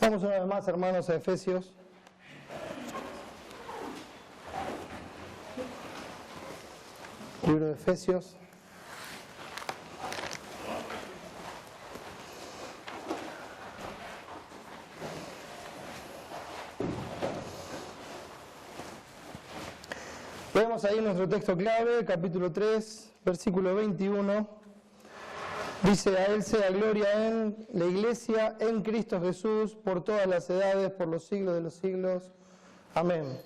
Vamos una vez más, hermanos, a Efesios. Libro de Efesios. Vemos ahí nuestro texto clave, capítulo 3, versículo 21. Dice: a Él sea gloria en la Iglesia, en Cristo Jesús, por todas las edades, por los siglos de los siglos. Amén.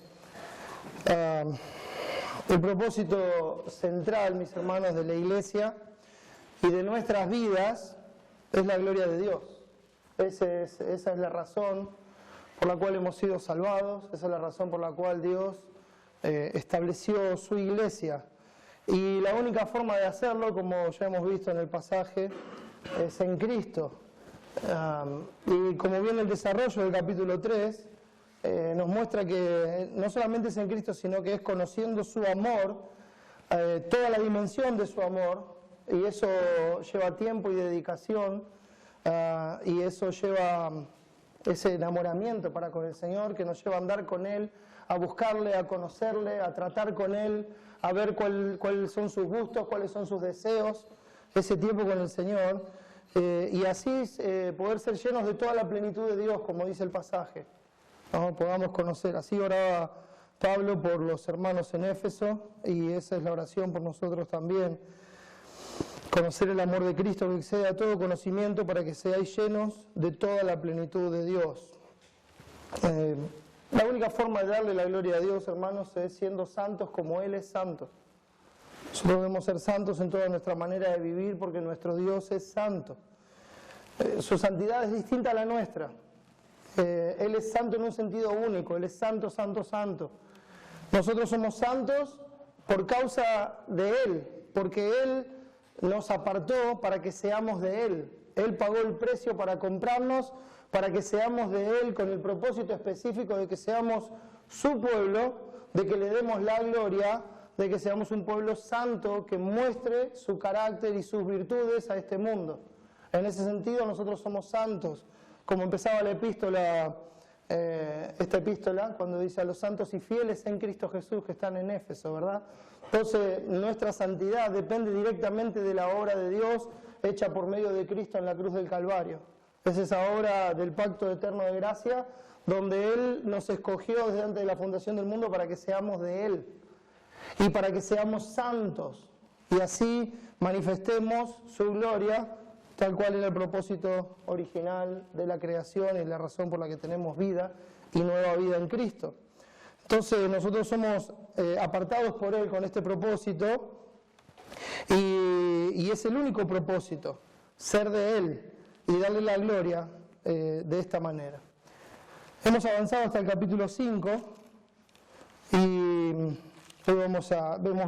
El propósito central, mis hermanos, de la Iglesia y de nuestras vidas es la gloria de Dios. Esa es la razón por la cual hemos sido salvados, esa es la razón por la cual Dios estableció su Iglesia. Y la única forma de hacerlo, como ya hemos visto en el pasaje, es en Cristo. Y como viene el desarrollo del capítulo 3, nos muestra que no solamente es en Cristo, sino que es conociendo su amor, toda la dimensión de su amor, y eso lleva tiempo y dedicación, y eso lleva ese enamoramiento para con el Señor, que nos lleva a andar con Él, a buscarle, a conocerle, a tratar con Él, a ver cuáles son sus gustos, cuáles son sus deseos, ese tiempo con el Señor, y así poder ser llenos de toda la plenitud de Dios, como dice el pasaje, ¿no? Podamos conocer. Así oraba Pablo por los hermanos en Éfeso, y esa es la oración por nosotros también. Conocer el amor de Cristo que excede a todo conocimiento, para que seáis llenos de toda la plenitud de Dios. La única forma de darle la gloria a Dios, hermanos, es siendo santos como Él es santo. Nosotros debemos ser santos en toda nuestra manera de vivir, porque nuestro Dios es santo. Su santidad es distinta a la nuestra. Él es santo en un sentido único, Él es santo, santo, santo. Nosotros somos santos por causa de Él, porque Él nos apartó para que seamos de Él. Él pagó el precio para comprarnos, para que seamos de Él, con el propósito específico de que seamos su pueblo, de que le demos la gloria, de que seamos un pueblo santo que muestre su carácter y sus virtudes a este mundo. En ese sentido nosotros somos santos, como empezaba la epístola, esta epístola, cuando dice a los santos y fieles en Cristo Jesús que están en Éfeso, ¿verdad? Entonces nuestra santidad depende directamente de la obra de Dios hecha por medio de Cristo en la cruz del Calvario. Es esa obra del pacto eterno de gracia, donde Él nos escogió desde antes de la fundación del mundo para que seamos de Él y para que seamos santos, y así manifestemos su gloria, tal cual era el propósito original de la creación y la razón por la que tenemos vida y nueva vida en Cristo. Entonces nosotros somos apartados por Él con este propósito, y es el único propósito, ser de Él y darle la gloria de esta manera. Hemos avanzado hasta el capítulo 5 y hoy hemos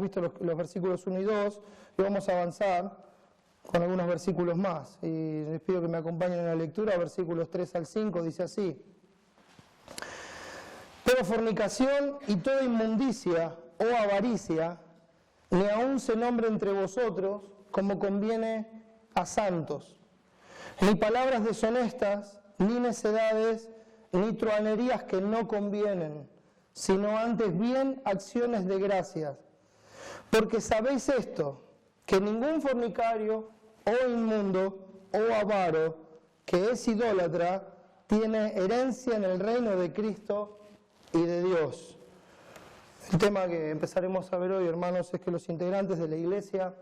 visto los versículos 1 y 2 y vamos a avanzar con algunos versículos más. Y les pido que me acompañen en la lectura, versículos 3 al 5, dice así: pero fornicación y toda inmundicia o avaricia, ni aun se nombre entre vosotros como conviene a santos, ni palabras deshonestas, ni necedades, ni truhanerías que no convienen, sino antes bien acciones de gracias. Porque sabéis esto, que ningún fornicario, o inmundo, o avaro, que es idólatra, tiene herencia en el reino de Cristo y de Dios. El tema que empezaremos a ver hoy, hermanos, es que los integrantes de la Iglesia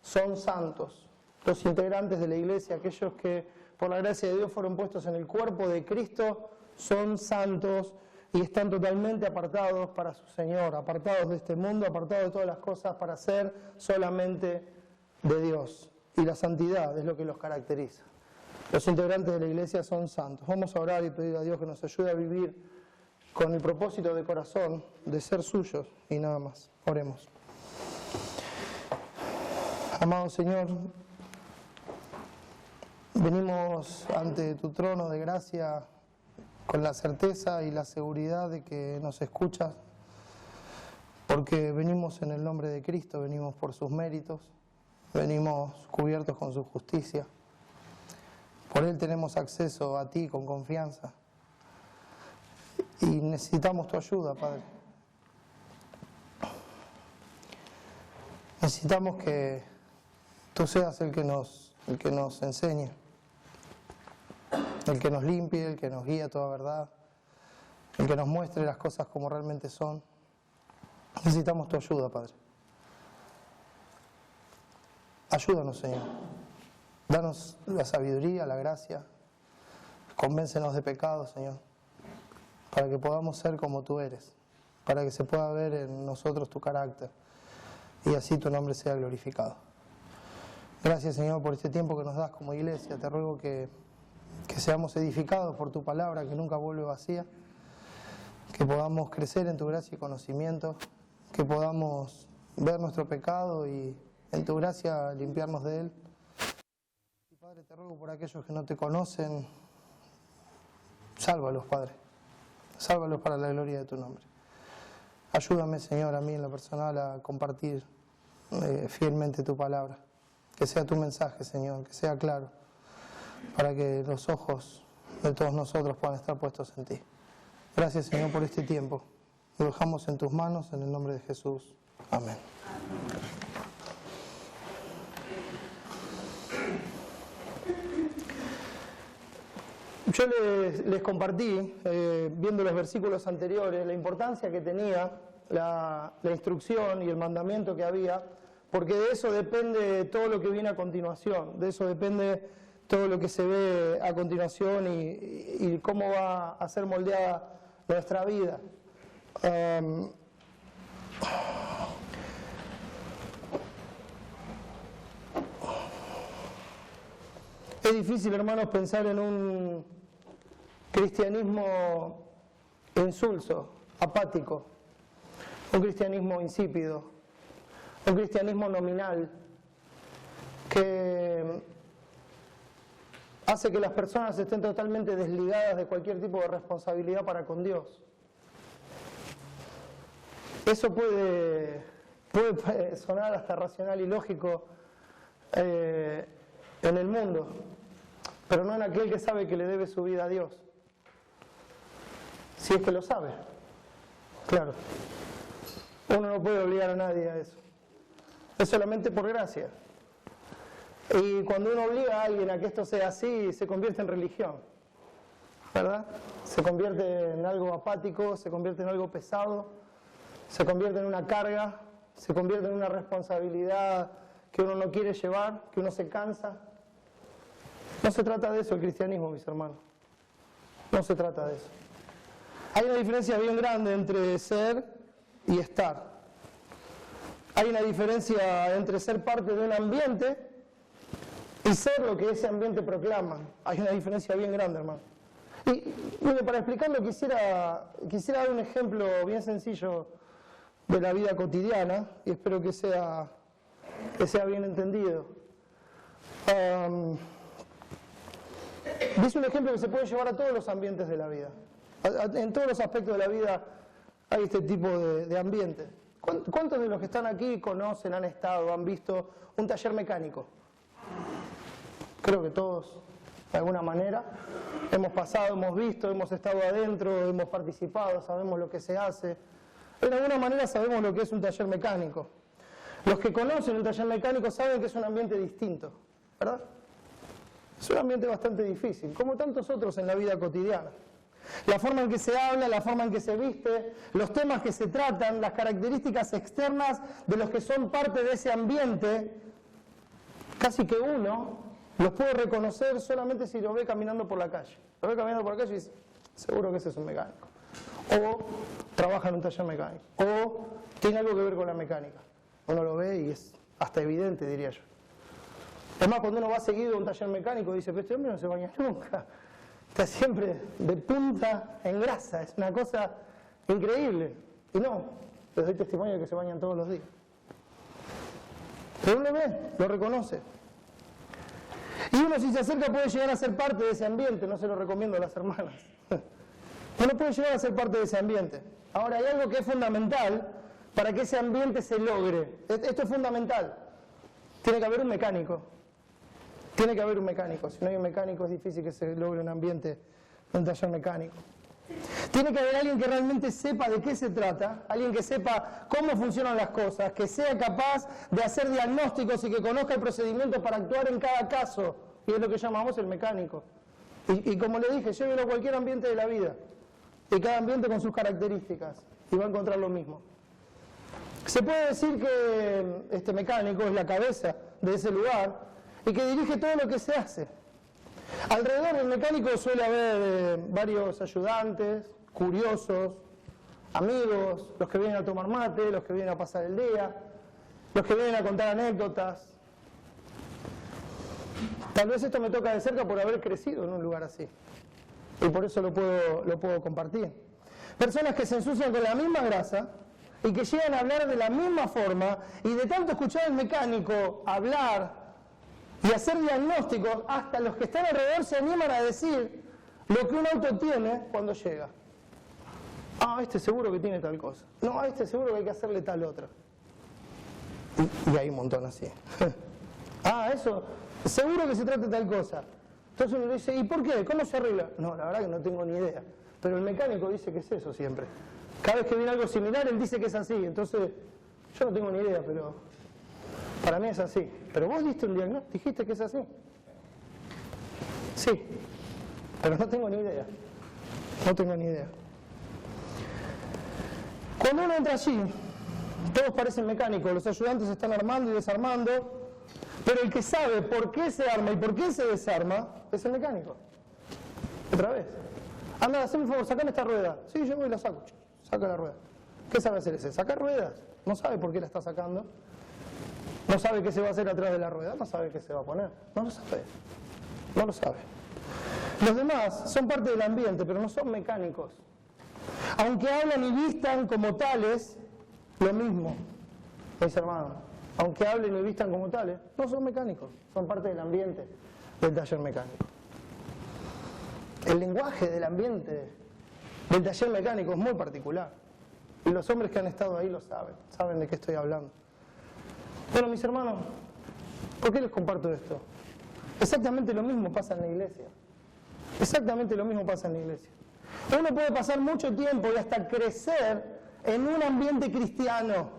son santos. Los integrantes de la Iglesia, aquellos que por la gracia de Dios fueron puestos en el cuerpo de Cristo, son santos y están totalmente apartados para su Señor, apartados de este mundo, apartados de todas las cosas, para ser solamente de Dios. Y la santidad es lo que los caracteriza. Los integrantes de la Iglesia son santos. Vamos a orar y pedir a Dios que nos ayude a vivir con el propósito de corazón de ser suyos y nada más. Oremos. Amado Señor, venimos ante tu trono de gracia con la certeza y la seguridad de que nos escuchas, porque venimos en el nombre de Cristo, venimos por sus méritos, venimos cubiertos con su justicia. Por Él tenemos acceso a ti con confianza. y necesitamos tu ayuda, Padre. Necesitamos que tú seas el que nos enseñe, el que nos limpie, el que nos guíe a toda verdad, el que nos muestre las cosas como realmente son. Necesitamos tu ayuda, Padre. Ayúdanos, Señor. Danos la sabiduría, la gracia. Convéncenos de pecado, Señor, para que podamos ser como tú eres, para que se pueda ver en nosotros tu carácter y así tu nombre sea glorificado. Gracias, Señor, por este tiempo que nos das como iglesia. Te ruego que seamos edificados por tu palabra, que nunca vuelve vacía, que podamos crecer en tu gracia y conocimiento, que podamos ver nuestro pecado y en tu gracia limpiarnos de él. Y Padre, te ruego por aquellos que no te conocen, sálvalos, Padre. Sálvalos para la gloria de tu nombre. Ayúdame, Señor, a mí en lo personal a compartir fielmente tu palabra. Que sea tu mensaje, Señor, que sea claro, para que los ojos de todos nosotros puedan estar puestos en ti. Gracias, Señor, por este tiempo. Lo dejamos en tus manos, en el nombre de Jesús. Amén. Yo les compartí, viendo los versículos anteriores, la importancia que tenía la instrucción y el mandamiento que había, porque de eso depende todo lo que viene a continuación, de eso depende todo lo que se ve a continuación y cómo va a ser moldeada nuestra vida. Es difícil, hermanos, pensar en un cristianismo insulso, apático, un cristianismo insípido, un cristianismo nominal, que hace que las personas estén totalmente desligadas de cualquier tipo de responsabilidad para con Dios. Eso puede sonar hasta racional y lógico en el mundo, pero no en aquel que sabe que le debe su vida a Dios. Si es que lo sabe, claro. Uno no puede obligar a nadie a eso. Es solamente por gracia. Y cuando uno obliga a alguien a que esto sea así, se convierte en religión, ¿verdad? Se convierte en algo apático, se convierte en algo pesado, se convierte en una carga, se convierte en una responsabilidad que uno no quiere llevar, que uno se cansa. No se trata de eso el cristianismo, mis hermanos. No se trata de eso. Hay una diferencia bien grande entre ser y estar. Hay una diferencia entre ser parte de un ambiente y ser lo que ese ambiente proclama. Hay una diferencia bien grande, hermano. Y mire, para explicarlo quisiera dar un ejemplo bien sencillo de la vida cotidiana y espero que sea bien entendido. Es un ejemplo que se puede llevar a todos los ambientes de la vida. En todos los aspectos de la vida hay este tipo de ambiente. ¿Cuántos de los que están aquí conocen, han estado, han visto un taller mecánico? Creo que todos, de alguna manera, hemos pasado, hemos visto, hemos estado adentro, hemos participado, sabemos lo que se hace. De alguna manera sabemos lo que es un taller mecánico. Los que conocen un taller mecánico saben que es un ambiente distinto, ¿verdad? Es un ambiente bastante difícil, como tantos otros en la vida cotidiana. La forma en que se habla, la forma en que se viste, los temas que se tratan, las características externas de los que son parte de ese ambiente, casi que uno los puede reconocer solamente si lo ve caminando por la calle. Lo ve caminando por la calle y dice, seguro que ese es un mecánico. O trabaja en un taller mecánico. O tiene algo que ver con la mecánica. Uno lo ve y es hasta evidente, diría yo. Es más, cuando uno va seguido a un taller mecánico dice, pero este hombre no se baña nunca. Está siempre de punta en grasa. Es una cosa increíble. Y no, les doy testimonio de que se bañan todos los días. Pero uno lo ve, lo reconoce. Y uno, si se acerca, puede llegar a ser parte de ese ambiente. No se lo recomiendo a las hermanas. Uno puede llegar a ser parte de ese ambiente. Ahora, hay algo que es fundamental para que ese ambiente se logre. Esto es fundamental. Tiene que haber un mecánico. Tiene que haber un mecánico. Si no hay un mecánico es difícil que se logre un ambiente, un taller mecánico. Tiene que haber alguien que realmente sepa de qué se trata, alguien que sepa cómo funcionan las cosas, que sea capaz de hacer diagnósticos y que conozca el procedimiento para actuar en cada caso. Y es lo que llamamos el mecánico. Y como le dije, llévelo a cualquier ambiente de la vida. Y cada ambiente con sus características. Y va a encontrar lo mismo. Se puede decir que este mecánico es la cabeza de ese lugar y que dirige todo lo que se hace. Alrededor del mecánico suele haber varios ayudantes, curiosos, amigos, los que vienen a tomar mate, los que vienen a pasar el día, los que vienen a contar anécdotas. Tal vez esto me toca de cerca por haber crecido en un lugar así. Y por eso lo puedo compartir. Personas que se ensucian con la misma grasa y que llegan a hablar de la misma forma y de tanto escuchar al mecánico hablar y hacer diagnósticos, hasta los que están alrededor se animan a decir lo que un auto tiene cuando llega. Ah, este seguro que tiene tal cosa. No, este seguro que hay que hacerle tal otra. Y hay un montón así. Ah, eso, seguro que se trata de tal cosa. Entonces uno dice, ¿y por qué? ¿Cómo se arregla? No, la verdad que no tengo ni idea. Pero el mecánico dice que es eso siempre. Cada vez que viene algo similar, él dice que es así. Entonces, yo no tengo ni idea, pero para mí es así. ¿Pero vos diste un diagnóstico? ¿Dijiste que es así? Sí, pero no tengo ni idea. No tengo ni idea. Cuando uno entra allí, todos parecen mecánicos, los ayudantes están armando y desarmando, pero el que sabe por qué se arma y por qué se desarma es el mecánico. Otra vez. Anda, hazme un favor, sacame esta rueda. Sí, yo voy y la saco. Saca la rueda. ¿Qué sabe hacer ese? Sacar ruedas. No sabe por qué la está sacando. No sabe qué se va a hacer atrás de la rueda. No sabe qué se va a poner. No lo sabe. No lo sabe. Los demás son parte del ambiente, pero no son mecánicos. Aunque hablan y vistan como tales, lo mismo, mis hermanos. Aunque hablen y vistan como tales, no son mecánicos. Son parte del ambiente del taller mecánico. El lenguaje del ambiente del taller mecánico es muy particular. Y los hombres que han estado ahí lo saben. Saben de qué estoy hablando. Bueno, mis hermanos, ¿por qué les comparto esto? Exactamente lo mismo pasa en la iglesia. Exactamente lo mismo pasa en la iglesia. Uno puede pasar mucho tiempo y hasta crecer en un ambiente cristiano.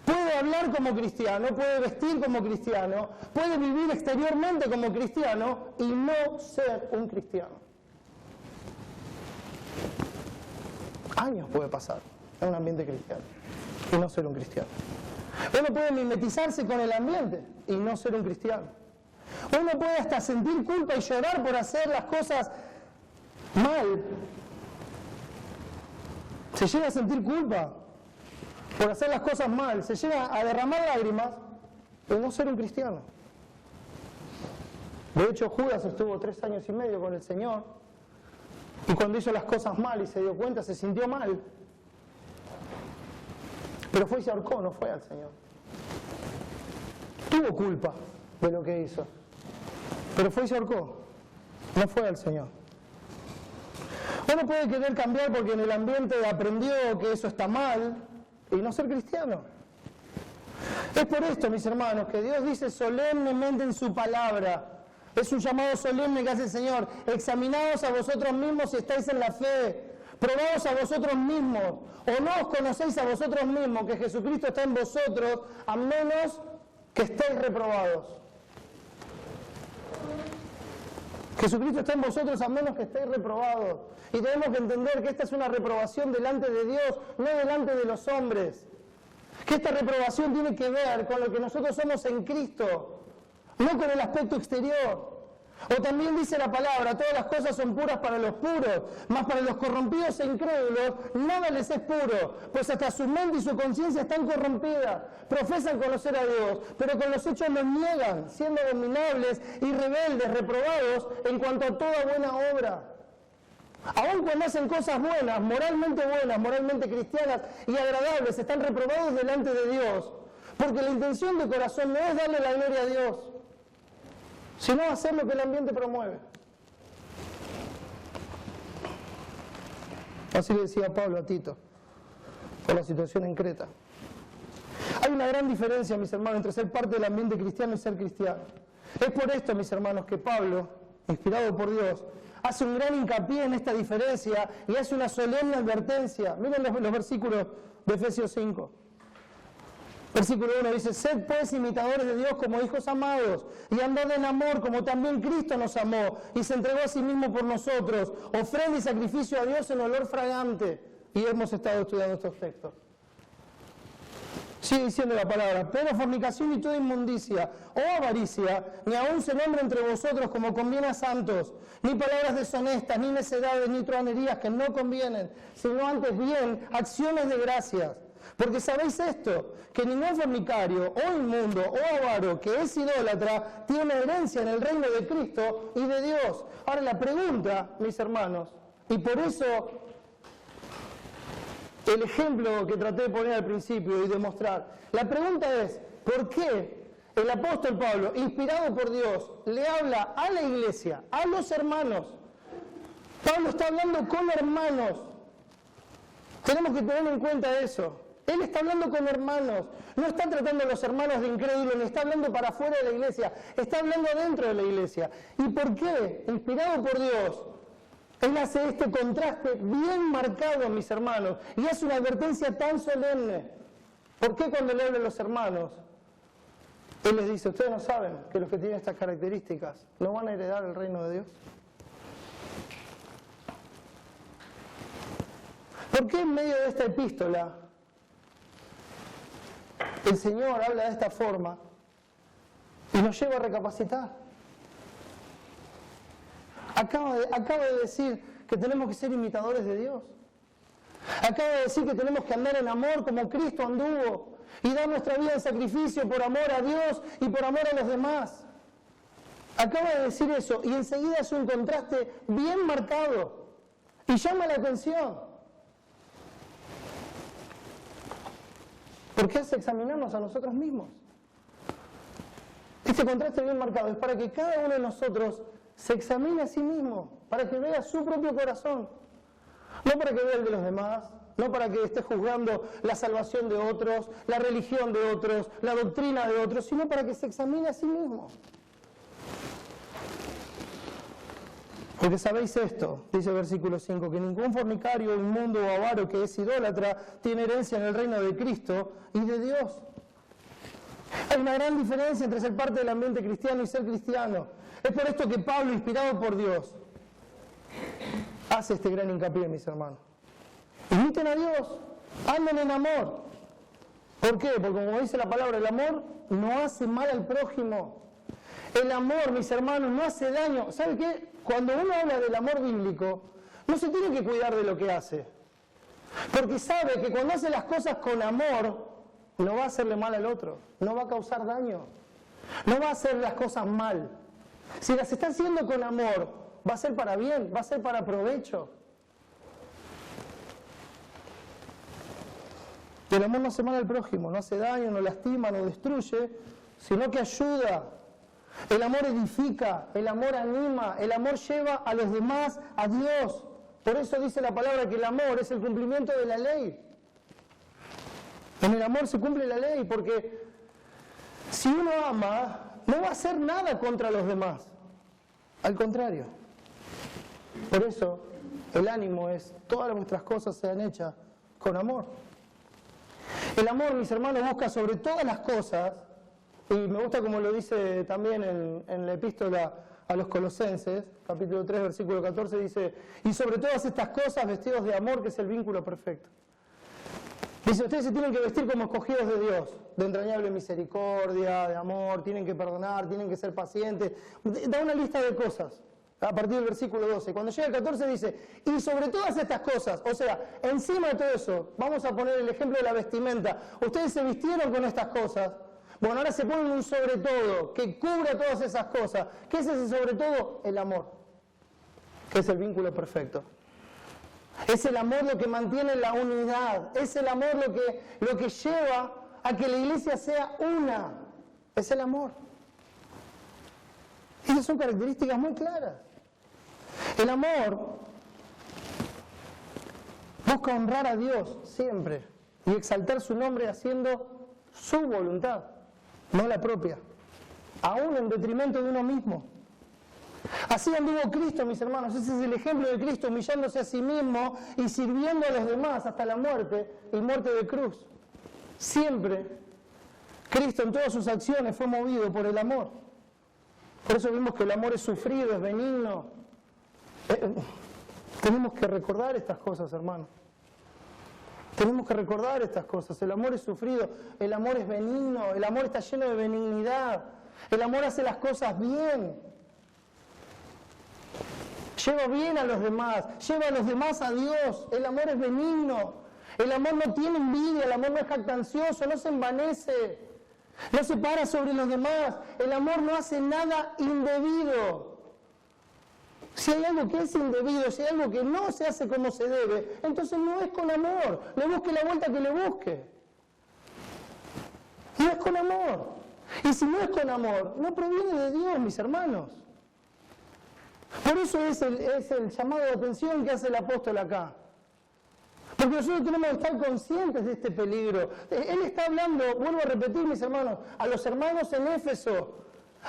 Puede hablar como cristiano, puede vestir como cristiano, puede vivir exteriormente como cristiano y no ser un cristiano. Años puede pasar en un ambiente cristiano y no ser un cristiano. Uno puede mimetizarse con el ambiente y no ser un cristiano. Uno puede hasta sentir culpa y llorar por hacer las cosas mal. Se llega a sentir culpa por hacer las cosas mal. Se llega a derramar lágrimas y no ser un cristiano. De hecho, Judas estuvo 3 años y medio con el Señor y cuando hizo las cosas mal y se dio cuenta, se sintió mal. Pero fue y se ahorcó, no fue al Señor. Tuvo culpa de lo que hizo, pero fue y se ahorcó, no fue al Señor. Uno puede querer cambiar porque en el ambiente aprendió que eso está mal y no ser cristiano. Es por esto, mis hermanos, que Dios dice solemnemente en su palabra, es un llamado solemne que hace el Señor: examinaos a vosotros mismos si estáis en la fe, probaos a vosotros mismos, o no os conocéis a vosotros mismos que Jesucristo está en vosotros, a menos que estéis reprobados. Jesucristo está en vosotros a menos que estéis reprobados. Y tenemos que entender que esta es una reprobación delante de Dios, no delante de los hombres. Que esta reprobación tiene que ver con lo que nosotros somos en Cristo, no con el aspecto exterior. O también dice la palabra: todas las cosas son puras para los puros, mas para los corrompidos e incrédulos nada les es puro, pues hasta su mente y su conciencia están corrompidas. Profesan conocer a Dios, pero con los hechos los niegan, siendo abominables y rebeldes, reprobados en cuanto a toda buena obra. Aun cuando hacen cosas buenas, moralmente cristianas y agradables, están reprobados delante de Dios, porque la intención de corazón no es darle la gloria a Dios, sino hacer lo que el ambiente promueve. Así le decía Pablo a Tito, por la situación en Creta. Hay una gran diferencia, mis hermanos, entre ser parte del ambiente cristiano y ser cristiano. Es por esto, mis hermanos, que Pablo, inspirado por Dios, hace un gran hincapié en esta diferencia y hace una solemne advertencia. Miren los versículos de Efesios 5. Versículo 1 dice: sed pues imitadores de Dios como hijos amados, y andad en amor como también Cristo nos amó, y se entregó a sí mismo por nosotros, ofrenda y sacrificio a Dios en olor fragante. Y hemos estado estudiando estos textos. Sigue diciendo la palabra: pero fornicación y toda inmundicia o avaricia, ni aun se nombre entre vosotros como conviene a santos, ni palabras deshonestas, ni necedades, ni truhanerías que no convienen, sino antes bien acciones de gracias. Porque sabéis esto, que ningún fornicario, o inmundo, o avaro, que es idólatra, tiene herencia en el reino de Cristo y de Dios. Ahora la pregunta, mis hermanos, y por eso el ejemplo que traté de poner al principio y demostrar, la pregunta es: ¿por qué el apóstol Pablo, inspirado por Dios, le habla a la iglesia, a los hermanos? Pablo está hablando con hermanos. Tenemos que tener en cuenta eso. Él está hablando con hermanos, no está tratando a los hermanos de incrédulos, ni está hablando para afuera de la iglesia, está hablando adentro de la iglesia. ¿Y por qué? Inspirado por Dios, Él hace este contraste bien marcado, mis hermanos, y hace una advertencia tan solemne. ¿Por qué cuando le habla a los hermanos, Él les dice: ustedes no saben que los que tienen estas características no van a heredar el reino de Dios? ¿Por qué en medio de esta epístola el Señor habla de esta forma y nos lleva a recapacitar? Acaba de decir que tenemos que ser imitadores de Dios. Acaba de decir que tenemos que andar en amor como Cristo anduvo y dar nuestra vida en sacrificio por amor a Dios y por amor a los demás. Acaba de decir eso y enseguida hace un contraste bien marcado y llama la atención. Porque es examinarnos a nosotros mismos. Este contraste bien marcado es para que cada uno de nosotros se examine a sí mismo, para que vea su propio corazón. No para que vea el de los demás, no para que esté juzgando la salvación de otros, la religión de otros, la doctrina de otros, sino para que se examine a sí mismo. Porque sabéis esto, dice el versículo 5, que ningún fornicario, inmundo o avaro que es idólatra tiene herencia en el reino de Cristo y de Dios. Hay una gran diferencia entre ser parte del ambiente cristiano y ser cristiano. Es por esto que Pablo, inspirado por Dios, hace este gran hincapié, mis hermanos. Imiten a Dios, anden en amor. ¿Por qué? Porque como dice la palabra, el amor no hace mal al prójimo. El amor, mis hermanos, no hace daño. ¿Sabe qué? Cuando uno habla del amor bíblico, no se tiene que cuidar de lo que hace. Porque sabe que cuando hace las cosas con amor, no va a hacerle mal al otro, no va a causar daño, no va a hacer las cosas mal. Si las está haciendo con amor, va a ser para bien, va a ser para provecho. El amor no hace mal al prójimo, no hace daño, no lastima, no destruye, sino que ayuda. El amor edifica, el amor anima, el amor lleva a los demás a Dios. Por eso dice la palabra que el amor es el cumplimiento de la ley. En el amor se cumple la ley, porque si uno ama, no va a hacer nada contra los demás. Al contrario. Por eso, el ánimo es: todas vuestras cosas sean hechas con amor. El amor, mis hermanos, busca sobre todas las cosas, y me gusta como lo dice también en la epístola a los Colosenses, capítulo 3, versículo 14, dice: y sobre todas estas cosas vestidos de amor, que es el vínculo perfecto. Dice: ustedes se tienen que vestir como escogidos de Dios, de entrañable misericordia, de amor, tienen que perdonar, tienen que ser pacientes. Da una lista de cosas, a partir del versículo 12. Cuando llega el 14 dice: y sobre todas estas cosas, o sea, encima de todo eso, vamos a poner el ejemplo de la vestimenta. Ustedes se vistieron con estas cosas. Bueno, ahora se ponen un sobre todo que cubra todas esas cosas. ¿Qué es ese sobre todo? El amor, que es el vínculo perfecto. Es el amor lo que mantiene la unidad. Es el amor lo que lleva a que la iglesia sea una. Es el amor. Esas son características muy claras. El amor busca honrar a Dios siempre y exaltar su nombre haciendo su voluntad, no la propia, aún en detrimento de uno mismo. Así anduvo Cristo, mis hermanos. Ese es el ejemplo de Cristo, humillándose a sí mismo y sirviendo a los demás hasta la muerte y muerte de cruz. Siempre Cristo en todas sus acciones fue movido por el amor. Por eso vimos que el amor es sufrido, es benigno. Tenemos que recordar estas cosas, hermanos. Tenemos que recordar estas cosas. El amor es sufrido, el amor es benigno, el amor está lleno de benignidad. El amor hace las cosas bien. Lleva bien a los demás, lleva a los demás a Dios. El amor es benigno. El amor no tiene envidia, el amor no es jactancioso, no se envanece, no se para sobre los demás. El amor no hace nada indebido. Si hay algo que es indebido, si hay algo que no se hace como se debe, entonces no es con amor. Le busque la vuelta que le busque. No es con amor. Y si no es con amor, no proviene de Dios, mis hermanos. Por eso es el llamado de atención que hace el apóstol acá. Porque nosotros tenemos que estar conscientes de este peligro. Él está hablando, vuelvo a repetir, mis hermanos, a los hermanos en Éfeso,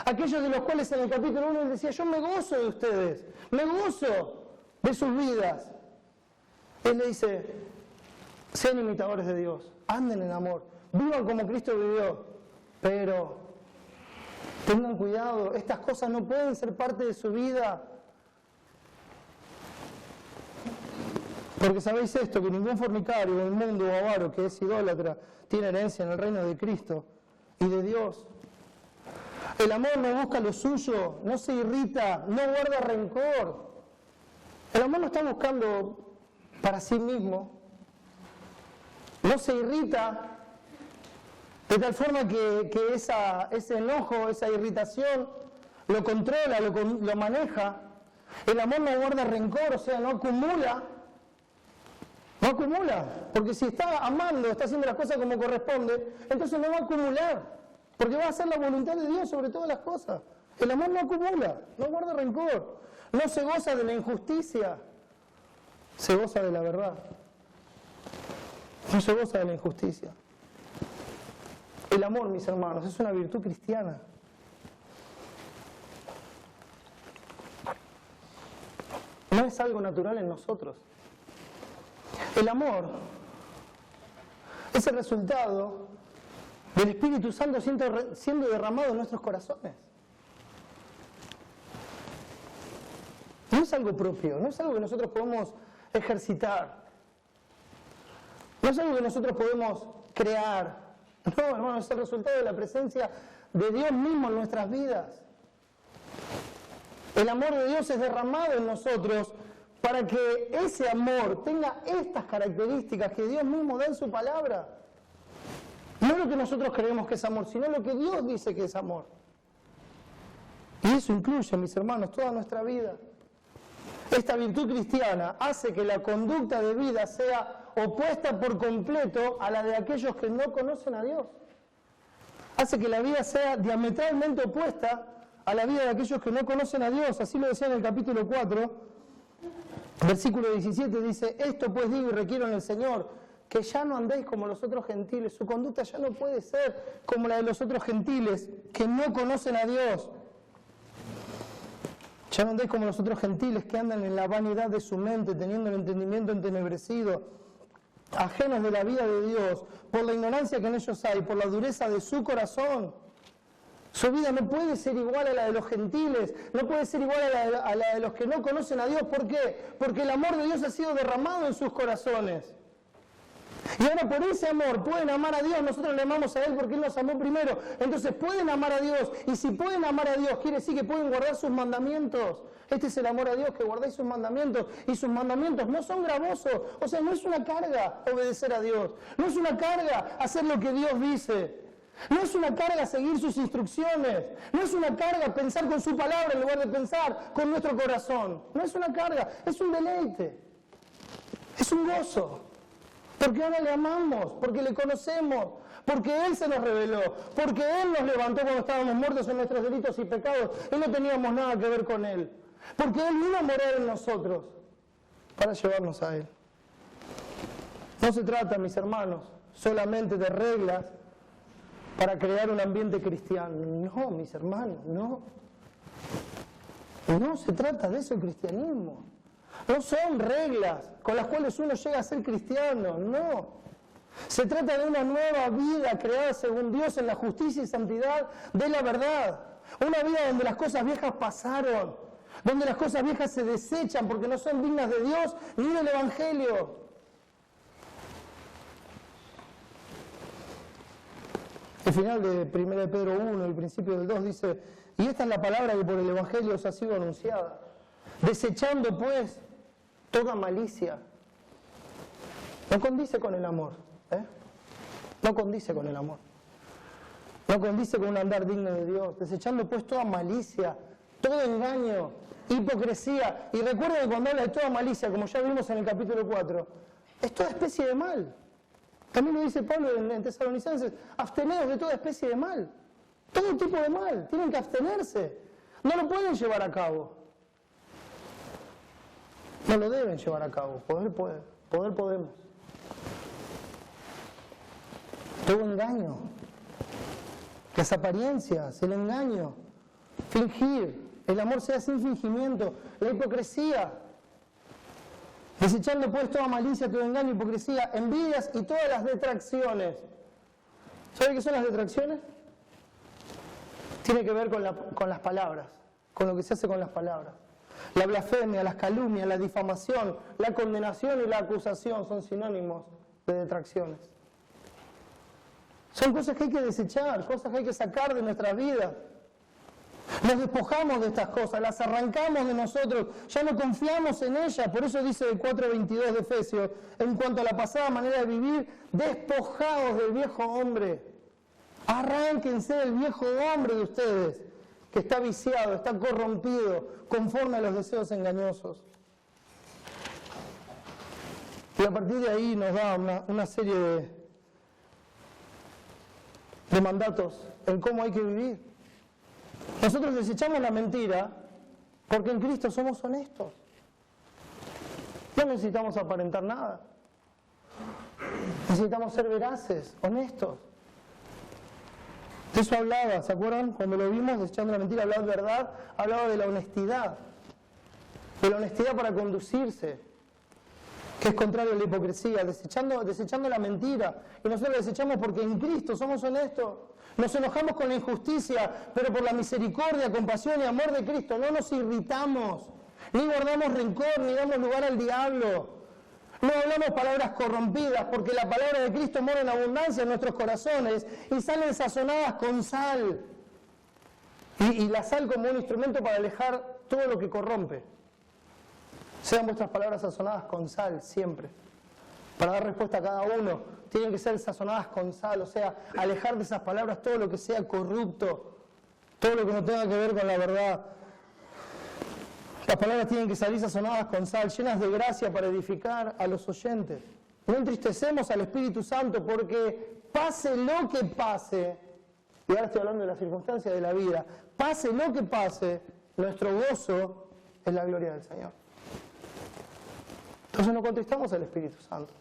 aquellos de los cuales en el capítulo 1 él decía, yo me gozo de ustedes, me gozo de sus vidas. Él le dice, sean imitadores de Dios, anden en amor, vivan como Cristo vivió, pero tengan cuidado, estas cosas no pueden ser parte de su vida. Porque sabéis esto, que ningún fornicario del mundo o avaro que es idólatra tiene herencia en el reino de Cristo y de Dios. El amor no busca lo suyo, no se irrita, no guarda rencor. El amor no está buscando para sí mismo, no se irrita, de tal forma que ese enojo, esa irritación, lo controla, lo maneja. El amor no guarda rencor, o sea, no acumula. No acumula, porque si está amando, está haciendo las cosas como corresponde, entonces no va a acumular, porque va a hacer la voluntad de Dios sobre todas las cosas. El amor no acumula, no guarda rencor, no se goza de la injusticia, se goza de la verdad. No se goza de la injusticia. El amor, mis hermanos, es una virtud cristiana. No es algo natural en nosotros. El amor es el resultado del Espíritu Santo siendo derramado en nuestros corazones. No es algo propio, no es algo que nosotros podemos ejercitar. No es algo que nosotros podemos crear. No, hermano, es el resultado de la presencia de Dios mismo en nuestras vidas. El amor de Dios es derramado en nosotros para que ese amor tenga estas características que Dios mismo da en su palabra. No lo que nosotros creemos que es amor, sino lo que Dios dice que es amor. Y eso incluye, mis hermanos, toda nuestra vida. Esta virtud cristiana hace que la conducta de vida sea opuesta por completo a la de aquellos que no conocen a Dios. Hace que la vida sea diametralmente opuesta a la vida de aquellos que no conocen a Dios. Así lo decía en el capítulo 4, versículo 17, dice, esto pues digo y requiero en el Señor, que ya no andéis como los otros gentiles. Su conducta ya no puede ser como la de los otros gentiles que no conocen a Dios. Ya no andéis como los otros gentiles que andan en la vanidad de su mente, teniendo el entendimiento entenebrecido, ajenos de la vida de Dios, por la ignorancia que en ellos hay, por la dureza de su corazón. Su vida no puede ser igual a la de los gentiles, no puede ser igual a la de los que no conocen a Dios. ¿Por qué? Porque el amor de Dios ha sido derramado en sus corazones. Y ahora por ese amor pueden amar a Dios, nosotros le amamos a Él porque Él nos amó primero. Entonces pueden amar a Dios, y si pueden amar a Dios, quiere decir que pueden guardar sus mandamientos. Este es el amor a Dios, que guardáis sus mandamientos, y sus mandamientos no son gravosos. O sea, no es una carga obedecer a Dios, no es una carga hacer lo que Dios dice. No es una carga seguir sus instrucciones, no es una carga pensar con su palabra en lugar de pensar con nuestro corazón. No es una carga, es un deleite, es un gozo. Porque ahora le amamos, porque le conocemos, porque Él se nos reveló, porque Él nos levantó cuando estábamos muertos en nuestros delitos y pecados y no teníamos nada que ver con Él. Porque Él vino a morar en nosotros para llevarnos a Él. No se trata, mis hermanos, solamente de reglas para crear un ambiente cristiano. No, mis hermanos, no. No se trata de eso el cristianismo. No son reglas con las cuales uno llega a ser cristiano, no. Se trata de una nueva vida creada según Dios en la justicia y santidad de la verdad. Una vida donde las cosas viejas pasaron, donde las cosas viejas se desechan porque no son dignas de Dios ni del Evangelio. El final de 1 de Pedro 1, el principio del 2 dice: y esta es la palabra que por el Evangelio os ha sido anunciada, desechando pues toda malicia. No condice con el amor, no condice con el amor, no condice con un andar digno de Dios, desechando pues toda malicia, todo engaño, hipocresía. Y recuerden que cuando habla de toda malicia, como ya vimos en el capítulo 4, es toda especie de mal. También lo dice Pablo en Tesalonicenses: absteneos de toda especie de mal. Todo tipo de mal, tienen que abstenerse. No lo pueden llevar a cabo. No lo deben llevar a cabo. Poder podemos. Todo engaño, las apariencias, el engaño, fingir, el amor sea sin fingimiento, la hipocresía. Desechando pues toda malicia, todo engaño, hipocresía, envidias y todas las detracciones. ¿Sabe qué son las detracciones? Tiene que ver con las palabras, con lo que se hace con las palabras. La blasfemia, las calumnias, la difamación, la condenación y la acusación son sinónimos de detracciones. Son cosas que hay que desechar, cosas que hay que sacar de nuestras vidas. Nos despojamos de estas cosas, las arrancamos de nosotros, ya no confiamos en ellas. Por eso dice el 4:22 de Efesios: en cuanto a la pasada manera de vivir, despojados del viejo hombre. Arránquense del viejo hombre de ustedes, que está viciado, está corrompido, conforme a los deseos engañosos. Y a partir de ahí nos da una serie de mandatos en cómo hay que vivir. Nosotros desechamos la mentira porque en Cristo somos honestos. No necesitamos aparentar nada. Necesitamos ser veraces, honestos. De eso hablaba, ¿se acuerdan? Cuando lo vimos, desechando la mentira, hablaba de verdad, hablaba de la honestidad. De la honestidad para conducirse, que es contrario a la hipocresía, desechando la mentira. Y nosotros la desechamos porque en Cristo somos honestos. Nos enojamos con la injusticia, pero por la misericordia, compasión y amor de Cristo no nos irritamos, ni guardamos rencor, ni damos lugar al diablo. No hablamos palabras corrompidas, porque la palabra de Cristo mora en abundancia en nuestros corazones y salen sazonadas con sal. Y la sal como un instrumento para alejar todo lo que corrompe. Sean vuestras palabras sazonadas con sal siempre. Para dar respuesta a cada uno, tienen que ser sazonadas con sal, o sea, alejar de esas palabras todo lo que sea corrupto, todo lo que no tenga que ver con la verdad. Las palabras tienen que salir sazonadas con sal, llenas de gracia para edificar a los oyentes. No entristecemos al Espíritu Santo porque pase lo que pase, y ahora estoy hablando de las circunstancias de la vida, pase lo que pase, nuestro gozo es la gloria del Señor. Entonces no contristamos al Espíritu Santo,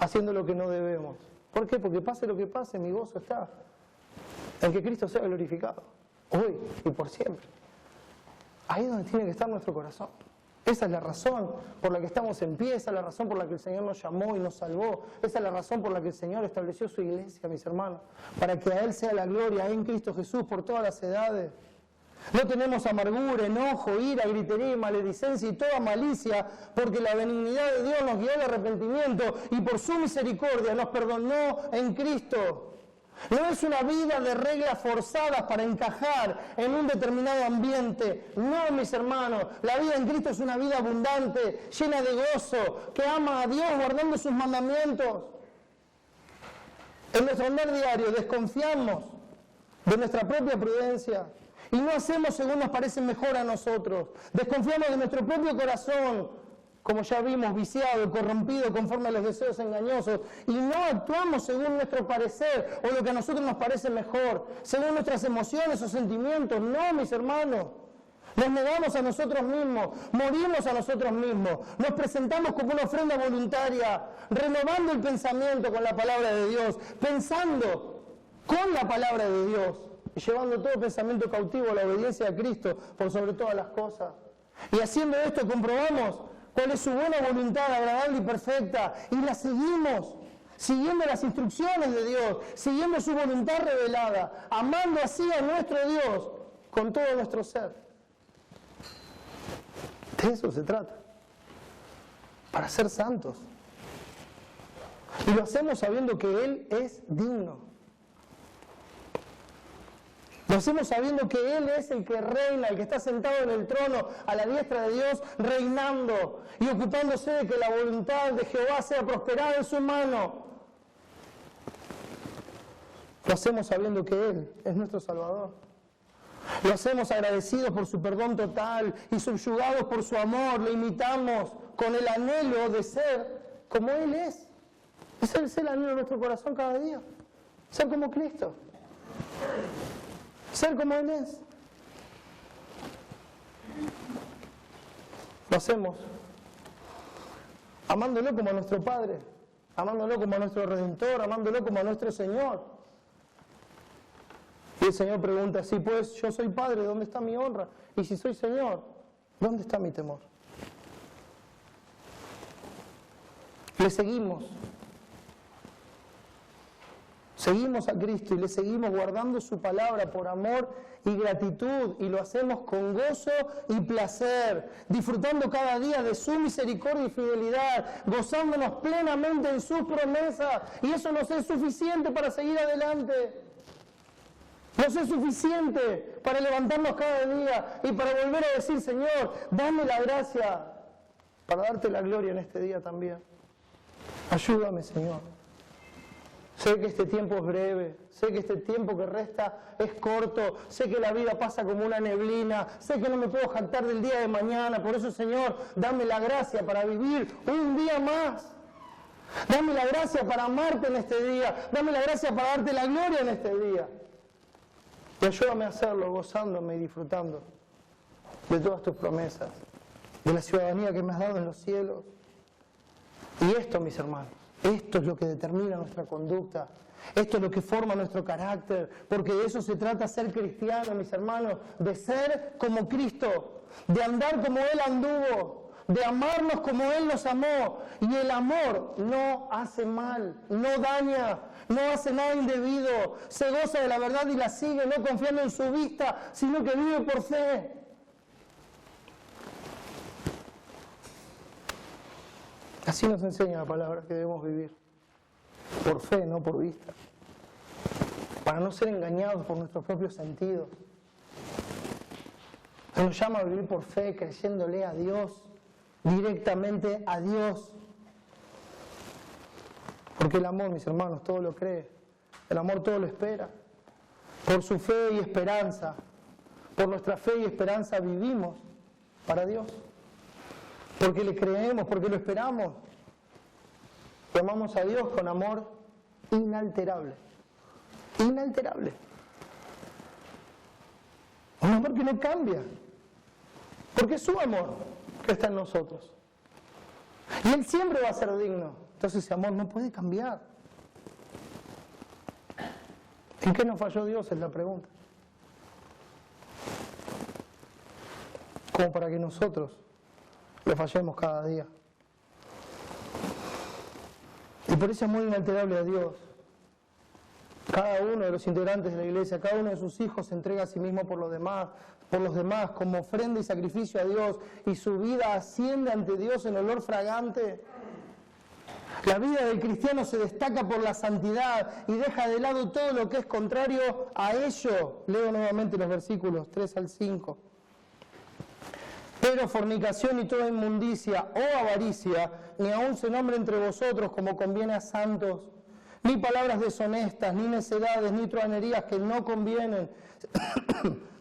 haciendo lo que no debemos. ¿Por qué? Porque pase lo que pase, mi gozo está en que Cristo sea glorificado, hoy y por siempre. Ahí es donde tiene que estar nuestro corazón. Esa es la razón por la que estamos en pie, esa es la razón por la que el Señor nos llamó y nos salvó, esa es la razón por la que el Señor estableció su iglesia, mis hermanos, para que a Él sea la gloria en Cristo Jesús por todas las edades. No tenemos amargura, enojo, ira, gritería, maledicencia y toda malicia, porque la benignidad de Dios nos guió al arrepentimiento y por su misericordia nos perdonó en Cristo. No es una vida de reglas forzadas para encajar en un determinado ambiente. No, mis hermanos, la vida en Cristo es una vida abundante, llena de gozo, que ama a Dios guardando sus mandamientos. En nuestro andar diario desconfiamos de nuestra propia prudencia y no hacemos según nos parece mejor a nosotros. Desconfiamos de nuestro propio corazón, como ya vimos, viciado, corrompido conforme a los deseos engañosos, y no actuamos según nuestro parecer o lo que a nosotros nos parece mejor, según nuestras emociones o sentimientos. No, mis hermanos, nos negamos a nosotros mismos, morimos a nosotros mismos, nos presentamos como una ofrenda voluntaria, renovando el pensamiento con la palabra de Dios, pensando con la palabra de Dios, y llevando todo pensamiento cautivo a la obediencia a Cristo por sobre todas las cosas. Y haciendo esto comprobamos cuál es su buena voluntad, agradable y perfecta, y la seguimos, siguiendo las instrucciones de Dios, siguiendo su voluntad revelada, amando así a nuestro Dios con todo nuestro ser. De eso se trata, para ser santos. Y lo hacemos sabiendo que Él es digno. Lo hacemos sabiendo que Él es el que reina, el que está sentado en el trono a la diestra de Dios, reinando y ocupándose de que la voluntad de Jehová sea prosperada en su mano. Lo hacemos sabiendo que Él es nuestro Salvador. Lo hacemos agradecidos por su perdón total y subyugados por su amor. Lo imitamos con el anhelo de ser como Él es. Ese es el anhelo de nuestro corazón cada día. Ser como Cristo. Ser como Él es. Lo hacemos amándolo como a nuestro Padre, amándolo como a nuestro Redentor, amándolo como a nuestro Señor. Y el Señor pregunta, si pues yo soy Padre, ¿dónde está mi honra? Y si soy Señor, ¿dónde está mi temor? Le seguimos. Seguimos a Cristo y le seguimos guardando su palabra por amor y gratitud, y lo hacemos con gozo y placer, disfrutando cada día de su misericordia y fidelidad, gozándonos plenamente en sus promesas, y eso nos es suficiente para seguir adelante. Nos es suficiente para levantarnos cada día y para volver a decir, Señor, dame la gracia para darte la gloria en este día también. Ayúdame, Señor. Sé que este tiempo es breve, sé que este tiempo que resta es corto, sé que la vida pasa como una neblina, sé que no me puedo jactar del día de mañana, por eso, Señor, dame la gracia para vivir un día más. Dame la gracia para amarte en este día, dame la gracia para darte la gloria en este día. Y ayúdame a hacerlo gozándome y disfrutando de todas tus promesas, de la ciudadanía que me has dado en los cielos. Y esto, mis hermanos, esto es lo que determina nuestra conducta, esto es lo que forma nuestro carácter, porque de eso se trata ser cristiano, mis hermanos, de ser como Cristo, de andar como Él anduvo, de amarnos como Él nos amó. Y el amor no hace mal, no daña, no hace nada indebido, se goza de la verdad y la sigue, no confiando en su vista, sino que vive por fe. Así nos enseña la palabra que debemos vivir, por fe, no por vista, para no ser engañados por nuestros propios sentidos. Nos llama a vivir por fe, creyéndole a Dios, directamente a Dios. Porque el amor, mis hermanos, todo lo cree, el amor todo lo espera. Por su fe y esperanza, por nuestra fe y esperanza vivimos para Dios. Porque le creemos, porque lo esperamos. Y amamos a Dios con amor inalterable. Inalterable. Un amor que no cambia. Porque es su amor que está en nosotros. Y Él siempre va a ser digno. Entonces ese amor no puede cambiar. ¿En qué nos falló Dios? Es la pregunta. Como para que nosotros le fallemos cada día. Y por ese amor inalterable a Dios, cada uno de los integrantes de la iglesia, cada uno de sus hijos se entrega a sí mismo por los demás como ofrenda y sacrificio a Dios, y su vida asciende ante Dios en olor fragante. La vida del cristiano se destaca por la santidad y deja de lado todo lo que es contrario a ello. Leo nuevamente los versículos 3 al 5. Pero fornicación y toda inmundicia o avaricia, ni aun se nombre entre vosotros como conviene a santos, ni palabras deshonestas, ni necedades, ni truhanerías que no convienen,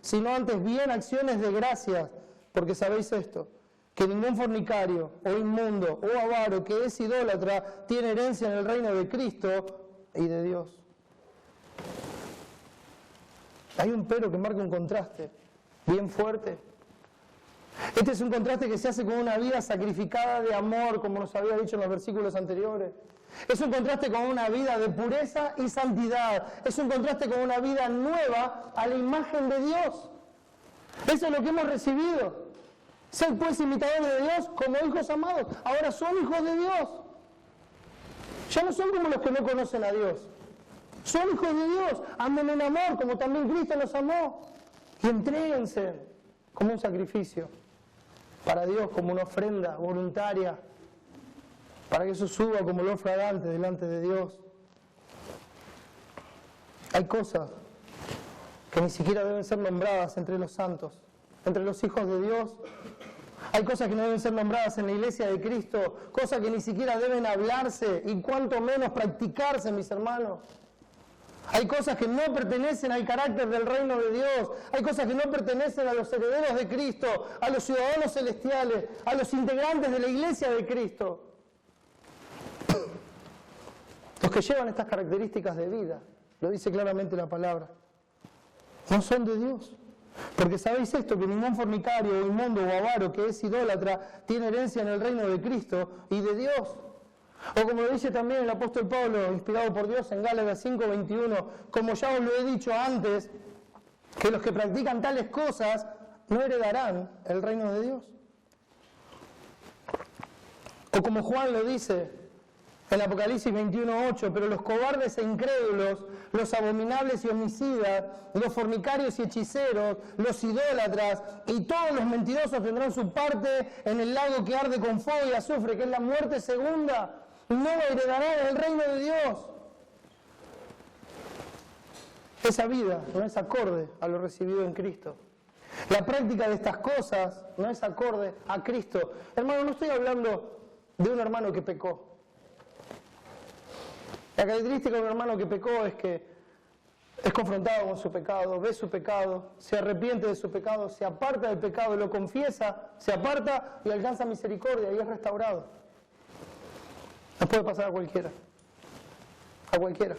sino antes bien acciones de gracias, porque sabéis esto, que ningún fornicario, o inmundo, o avaro, que es idólatra, tiene herencia en el reino de Cristo y de Dios. Hay un pero que marca un contraste bien fuerte. Este es un contraste que se hace con una vida sacrificada de amor, como nos había dicho en los versículos anteriores. Es un contraste con una vida de pureza y santidad. Es un contraste con una vida nueva a la imagen de Dios. Eso es lo que hemos recibido. Ser pues imitadores de Dios como hijos amados. Ahora son hijos de Dios. Ya no son como los que no conocen a Dios. Son hijos de Dios. Anden en amor como también Cristo los amó. Y entréguense como un sacrificio para Dios, como una ofrenda voluntaria, para que eso suba como olor fragante delante de Dios. Hay cosas que ni siquiera deben ser nombradas entre los santos, entre los hijos de Dios. Hay cosas que no deben ser nombradas en la iglesia de Cristo, cosas que ni siquiera deben hablarse y cuanto menos practicarse, mis hermanos. Hay cosas que no pertenecen al carácter del reino de Dios. Hay cosas que no pertenecen a los herederos de Cristo, a los ciudadanos celestiales, a los integrantes de la iglesia de Cristo. Los que llevan estas características de vida, lo dice claramente la palabra, no son de Dios. Porque sabéis esto, que ningún fornicario, o inmundo, o avaro, que es idólatra, tiene herencia en el reino de Cristo y de Dios. O como lo dice también el apóstol Pablo, inspirado por Dios en Gálatas 5:21, como ya os lo he dicho antes, que los que practican tales cosas no heredarán el reino de Dios. O como Juan lo dice en Apocalipsis 21:8, pero los cobardes e incrédulos, los abominables y homicidas, los fornicarios y hechiceros, los idólatras y todos los mentirosos tendrán su parte en el lago que arde con fuego y azufre, que es la muerte segunda. No heredarán el reino de Dios. Esa vida no es acorde a lo recibido en Cristo. La práctica de estas cosas no es acorde a Cristo. Hermano, no estoy hablando de un hermano que pecó. La característica de un hermano que pecó es que es confrontado con su pecado, ve su pecado, se arrepiente de su pecado, se aparta del pecado, lo confiesa, se aparta y alcanza misericordia y es restaurado. Nos puede pasar a cualquiera. A cualquiera.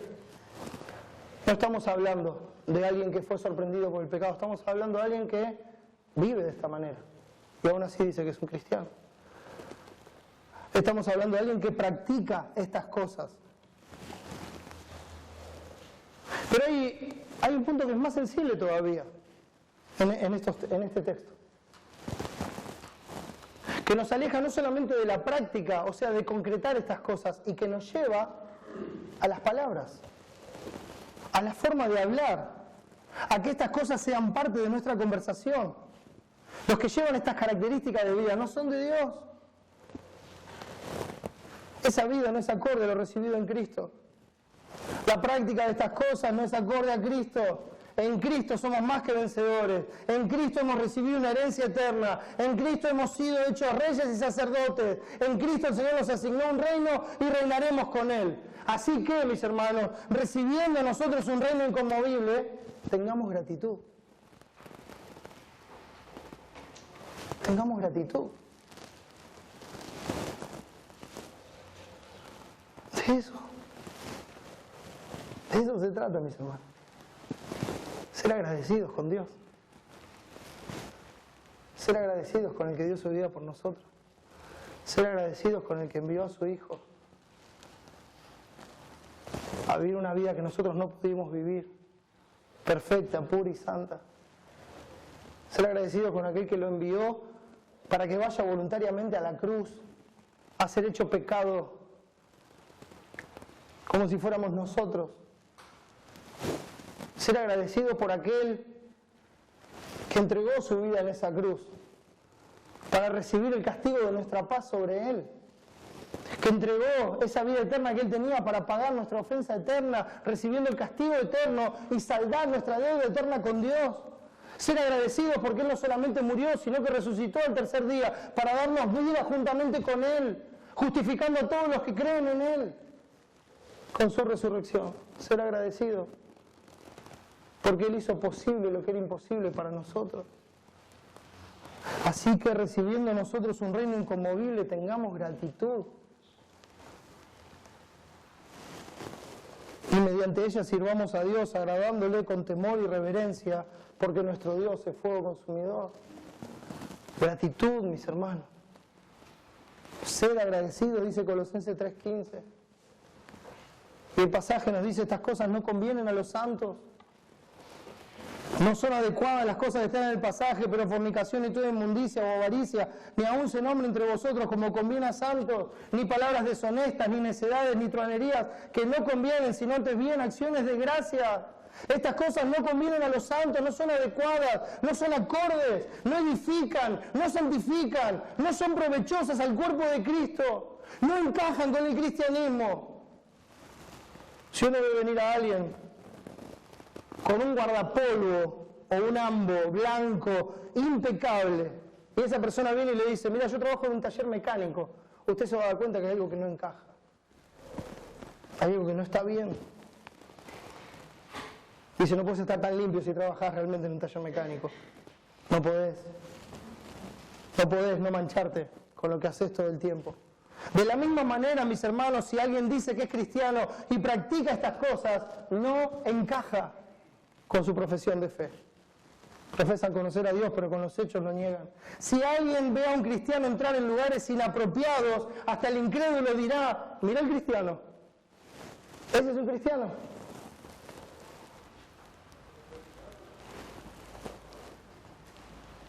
No estamos hablando de alguien que fue sorprendido por el pecado, estamos hablando de alguien que vive de esta manera y aún así dice que es un cristiano. Estamos hablando de alguien que practica estas cosas. Pero hay un punto que es más sensible todavía en este texto, que nos aleja no solamente de la práctica, o sea, de concretar estas cosas, y que nos lleva a las palabras, a la forma de hablar, a que estas cosas sean parte de nuestra conversación. Los que llevan estas características de vida no son de Dios. Esa vida no es acorde a lo recibido en Cristo. La práctica de estas cosas no es acorde a Cristo. En Cristo somos más que vencedores. En Cristo hemos recibido una herencia eterna. En Cristo hemos sido hechos reyes y sacerdotes. En Cristo el Señor nos asignó un reino y reinaremos con Él. Así que, mis hermanos, recibiendo nosotros un reino inconmovible, tengamos gratitud. Tengamos gratitud. De eso. De eso se trata, mis hermanos. Ser agradecidos con Dios. Ser agradecidos con el que dio su vida por nosotros. Ser agradecidos con el que envió a su Hijo a vivir una vida que nosotros no pudimos vivir, perfecta, pura y santa. Ser agradecidos con aquel que lo envió para que vaya voluntariamente a la cruz a ser hecho pecado, como si fuéramos nosotros. Ser agradecido por aquel que entregó su vida en esa cruz para recibir el castigo de nuestra paz sobre Él, que entregó esa vida eterna que Él tenía para pagar nuestra ofensa eterna, recibiendo el castigo eterno y saldar nuestra deuda eterna con Dios. Ser agradecidos porque Él no solamente murió, sino que resucitó al tercer día para darnos vida juntamente con Él, justificando a todos los que creen en Él con su resurrección. Ser agradecidos porque Él hizo posible lo que era imposible para nosotros. Así que recibiendo nosotros un reino inconmovible, tengamos gratitud. Y mediante ella sirvamos a Dios, agradándole con temor y reverencia, porque nuestro Dios es fuego consumidor. Gratitud, mis hermanos. Ser agradecido, dice Colosenses 3:15. Y el pasaje nos dice, estas cosas no convienen a los santos. No son adecuadas las cosas que están en el pasaje, pero fornicación y toda inmundicia o avaricia, ni aun se nombre entre vosotros como conviene a santos, ni palabras deshonestas, ni necedades, ni truanerías, que no convienen, sino antes bien acciones de gracia. Estas cosas no convienen a los santos, no son adecuadas, no son acordes, no edifican, no santifican, no son provechosas al cuerpo de Cristo, no encajan con el cristianismo. Si uno ve venir a alguien con un guardapolvo o un ambo blanco, impecable, y esa persona viene y le dice, mira, yo trabajo en un taller mecánico, usted se va a dar cuenta que hay algo que no encaja, hay algo que no está bien. Dice, no puedes estar tan limpio si trabajas realmente en un taller mecánico. No podés no mancharte con lo que haces todo el tiempo. De la misma manera, mis hermanos, si alguien dice que es cristiano y practica estas cosas, no encaja con su profesión de fe. Profesan conocer a Dios, pero con los hechos lo niegan. Si alguien ve a un cristiano entrar en lugares inapropiados, hasta el incrédulo dirá, mira el cristiano. ¿Ese es un cristiano?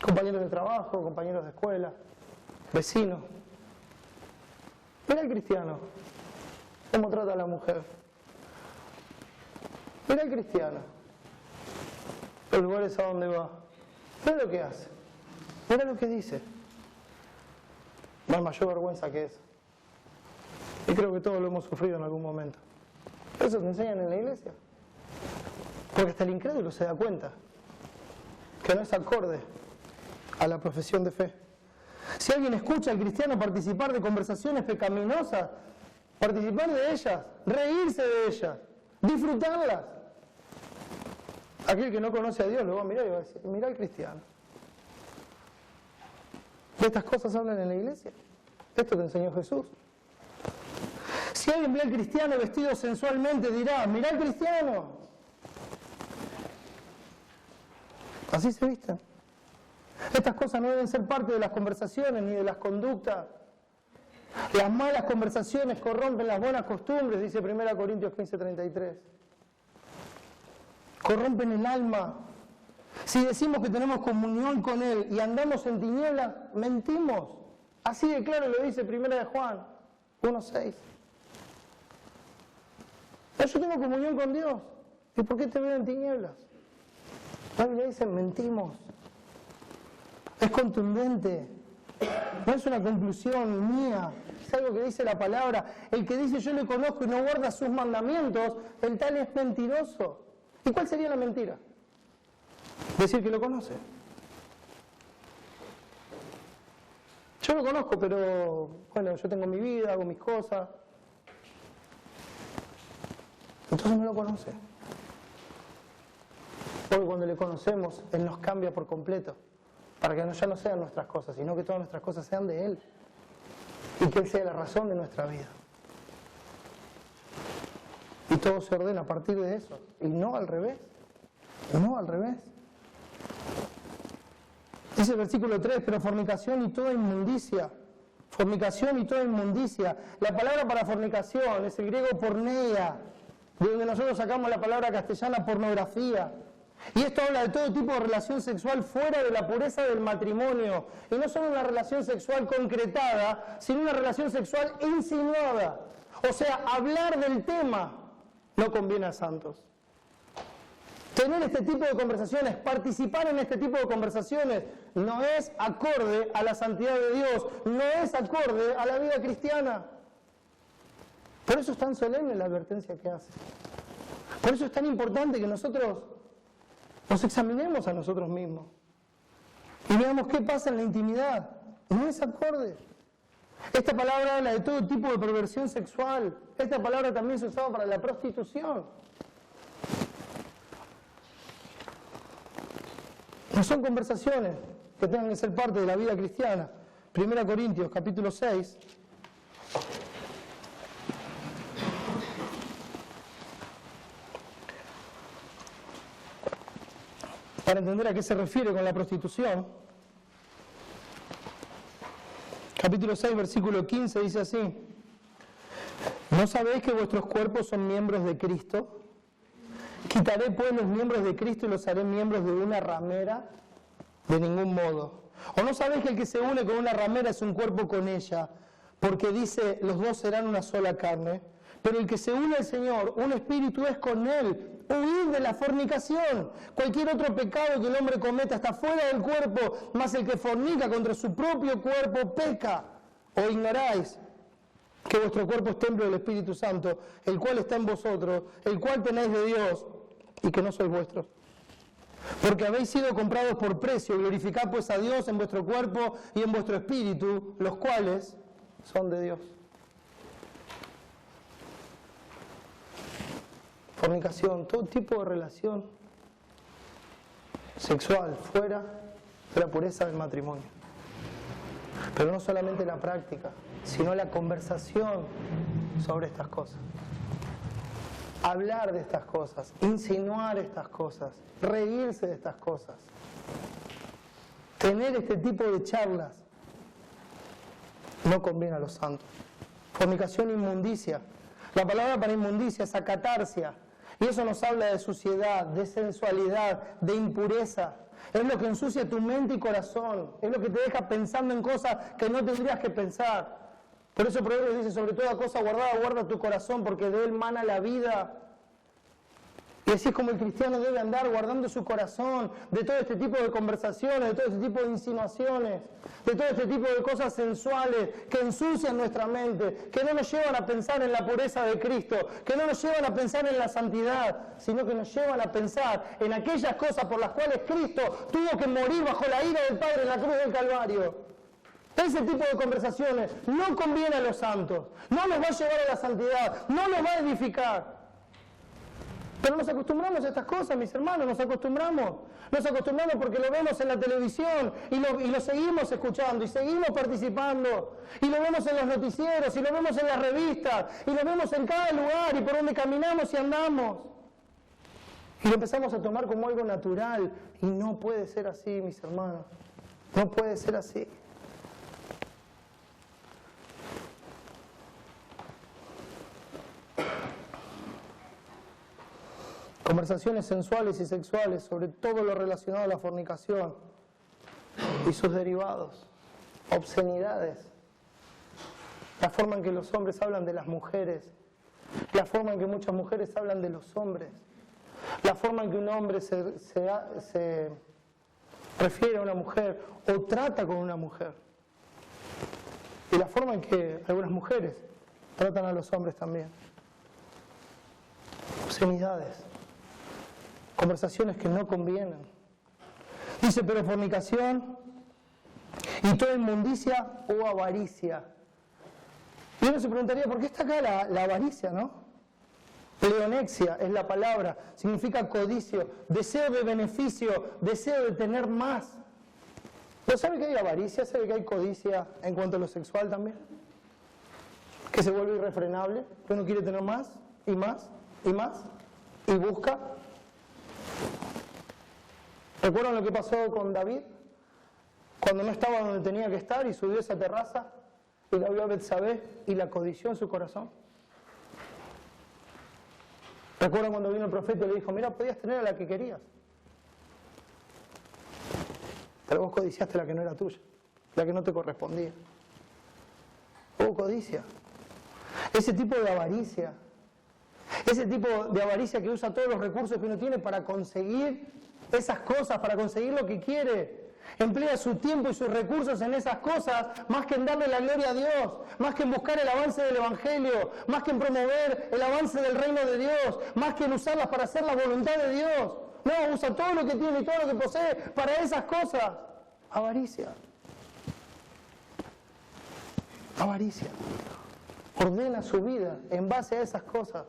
Compañeros de trabajo, compañeros de escuela, vecinos. Mira el cristiano, cómo trata a la mujer. Mira el cristiano, los lugares a donde va. Mira lo que hace, mira lo que dice. No hay mayor vergüenza que eso. Y creo que todos lo hemos sufrido en algún momento. Eso te enseñan en la iglesia. Porque hasta el incrédulo se da cuenta que no es acorde a la profesión de fe. Si alguien escucha al cristiano participar de conversaciones pecaminosas, participar de ellas, reírse de ellas, disfrutarlas, aquel que no conoce a Dios lo va a mirar y va a decir, mira al cristiano. De estas cosas hablan en la iglesia. Esto te enseñó Jesús. Si alguien ve al cristiano vestido sensualmente, dirá, mira al cristiano. Así se visten. Estas cosas no deben ser parte de las conversaciones ni de las conductas. Las malas conversaciones corrompen las buenas costumbres, dice 1 Corintios 15:33. Corrompen el alma. Si decimos que tenemos comunión con Él y andamos en tinieblas, mentimos. Así de claro lo dice 1 Juan 1:6. Yo tengo comunión con Dios. ¿Y por qué te veo en tinieblas? La Biblia dice, mentimos. Es contundente, no es una conclusión mía, es algo que dice la palabra. El que dice yo le conozco y no guarda sus mandamientos, el tal es mentiroso. ¿Y cuál sería la mentira? Decir que lo conoce. Yo lo conozco, pero bueno, yo tengo mi vida, hago mis cosas. Entonces no lo conoce. Porque cuando le conocemos, Él nos cambia por completo. Para que ya no sean nuestras cosas, sino que todas nuestras cosas sean de Él. Y que Él sea la razón de nuestra vida. Y todo se ordena a partir de eso. Y no al revés. No al revés. Dice el versículo 3, pero fornicación y toda inmundicia. Fornicación y toda inmundicia. La palabra para fornicación es el griego porneia, de donde nosotros sacamos la palabra castellana pornografía. Y esto habla de todo tipo de relación sexual fuera de la pureza del matrimonio. Y no solo una relación sexual concretada, sino una relación sexual insinuada. O sea, hablar del tema no conviene a santos. Tener este tipo de conversaciones, participar en este tipo de conversaciones, no es acorde a la santidad de Dios, no es acorde a la vida cristiana. Por eso es tan solemne la advertencia que hace. Por eso es tan importante que nosotros nos examinemos a nosotros mismos y veamos qué pasa en la intimidad. No es acorde. Esta palabra habla de todo tipo de perversión sexual. Esta palabra también se usaba para la prostitución. No son conversaciones que tengan que ser parte de la vida cristiana. 1 Corintios, capítulo 6. Para entender a qué se refiere con la prostitución. capítulo 6, versículo 15, dice así: ¿no sabéis que vuestros cuerpos son miembros de Cristo? ¿Quitaré pues los miembros de Cristo y los haré miembros de una ramera? De ningún modo. ¿O no sabéis que el que se une con una ramera es un cuerpo con ella? Porque dice, los dos serán una sola carne. Pero el que se une al Señor, un espíritu es con Él. Huid de la fornicación. Cualquier otro pecado que el hombre cometa está fuera del cuerpo, mas el que fornica contra su propio cuerpo peca. ¿O ignoráis que vuestro cuerpo es templo del Espíritu Santo, el cual está en vosotros, el cual tenéis de Dios, y que no sois vuestros? Porque habéis sido comprados por precio. Glorificad pues a Dios en vuestro cuerpo y en vuestro espíritu, los cuales son de Dios. Fornicación, todo tipo de relación sexual fuera de la pureza del matrimonio. Pero no solamente la práctica, sino la conversación sobre estas cosas. Hablar de estas cosas, insinuar estas cosas, reírse de estas cosas. Tener este tipo de charlas no conviene a los santos. Fornicación, inmundicia. La palabra para inmundicia es acatarsia. Y eso nos habla de suciedad, de sensualidad, de impureza. Es lo que ensucia tu mente y corazón. Es lo que te deja pensando en cosas que no tendrías que pensar. Por eso Proverbios dice, sobre toda cosa guardada, guarda tu corazón, porque de él mana la vida. Y así es como el cristiano debe andar guardando su corazón de todo este tipo de conversaciones, de todo este tipo de insinuaciones, de todo este tipo de cosas sensuales que ensucian nuestra mente, que no nos llevan a pensar en la pureza de Cristo, que no nos llevan a pensar en la santidad, sino que nos llevan a pensar en aquellas cosas por las cuales Cristo tuvo que morir bajo la ira del Padre en la cruz del Calvario. Ese tipo de conversaciones no conviene a los santos, no nos va a llevar a la santidad, no nos va a edificar. Pero nos acostumbramos a estas cosas, mis hermanos, nos acostumbramos porque lo vemos en la televisión y lo seguimos escuchando y seguimos participando y lo vemos en los noticieros y lo vemos en las revistas y lo vemos en cada lugar y por donde caminamos y andamos. Y lo empezamos a tomar como algo natural y no puede ser así, mis hermanos, no puede ser así. Conversaciones sensuales y sexuales sobre todo lo relacionado a la fornicación y sus derivados, obscenidades, la forma en que los hombres hablan de las mujeres, la forma en que muchas mujeres hablan de los hombres, la forma en que un hombre se refiere a una mujer o trata con una mujer, y la forma en que algunas mujeres tratan a los hombres también. Obscenidades. Conversaciones que no convienen. Dice, pero fornicación y toda inmundicia o avaricia. Y uno se preguntaría, ¿por qué está acá la avaricia, no? Pleonexia es la palabra, significa codicio, deseo de beneficio, deseo de tener más. ¿Pero sabe que hay avaricia? ¿Sabe que hay codicia en cuanto a lo sexual también? Que se vuelve irrefrenable, que uno quiere tener más y más y más y busca. ¿Recuerdan lo que pasó con David? Cuando no estaba donde tenía que estar y subió a esa terraza y la vio a Betsabé y la codició en su corazón. ¿Recuerdan cuando vino el profeta y le dijo, mira, podías tener a la que querías, pero vos codiciaste la que no era tuya, la que no te correspondía? Hubo codicia. Ese tipo de avaricia, ese tipo de avaricia que usa todos los recursos que uno tiene para conseguir esas cosas, para conseguir lo que quiere. Emplea su tiempo y sus recursos en esas cosas, más que en darle la gloria a Dios, más que en buscar el avance del Evangelio, más que en promover el avance del reino de Dios, más que en usarlas para hacer la voluntad de Dios. No, usa todo lo que tiene y todo lo que posee para esas cosas. Avaricia. Avaricia. Ordena su vida en base a esas cosas.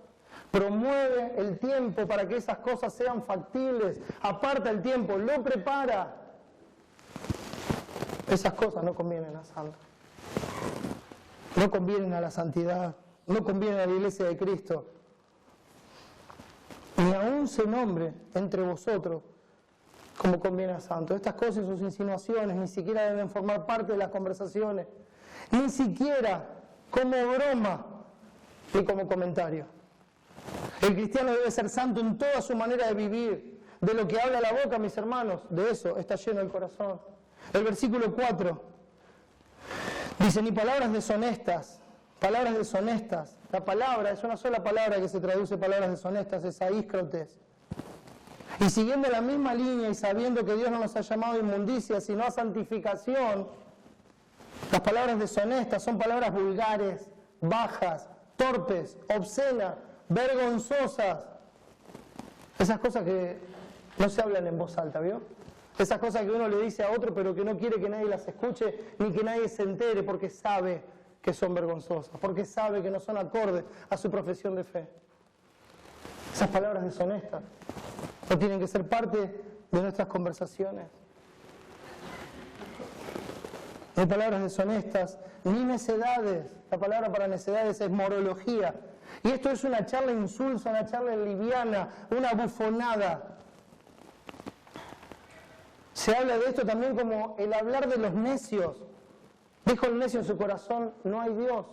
Promueve el tiempo para que esas cosas sean factibles. Aparta el tiempo, lo prepara. Esas cosas no convienen a santos. No convienen a la santidad. No convienen a la iglesia de Cristo. Ni aún se nombre entre vosotros como conviene a santos. Estas cosas y sus insinuaciones ni siquiera deben formar parte de las conversaciones. ni siquiera como broma ni como comentario. El cristiano debe ser santo en toda su manera de vivir. De lo que habla la boca, mis hermanos, de eso está lleno el corazón. El versículo 4 dice, ni palabras deshonestas. Palabras deshonestas. La palabra es una sola palabra que se traduce palabras deshonestas, es aíscrotes. Y siguiendo la misma línea y sabiendo que Dios no nos ha llamado a inmundicia, sino a santificación, las palabras deshonestas son palabras vulgares, bajas, torpes, obscenas, vergonzosas. Esas cosas que no se hablan en voz alta, ¿vio? Esas cosas que uno le dice a otro pero que no quiere que nadie las escuche ni que nadie se entere porque sabe que son vergonzosas, porque sabe que no son acordes a su profesión de fe. Esas palabras deshonestas no tienen que ser parte de nuestras conversaciones. Ni palabras deshonestas, ni necedades. La palabra para necedades es morología. Y esto es una charla insulsa, una charla liviana, una bufonada. Se habla de esto también como el hablar de los necios. Dijo el necio en su corazón, no hay Dios.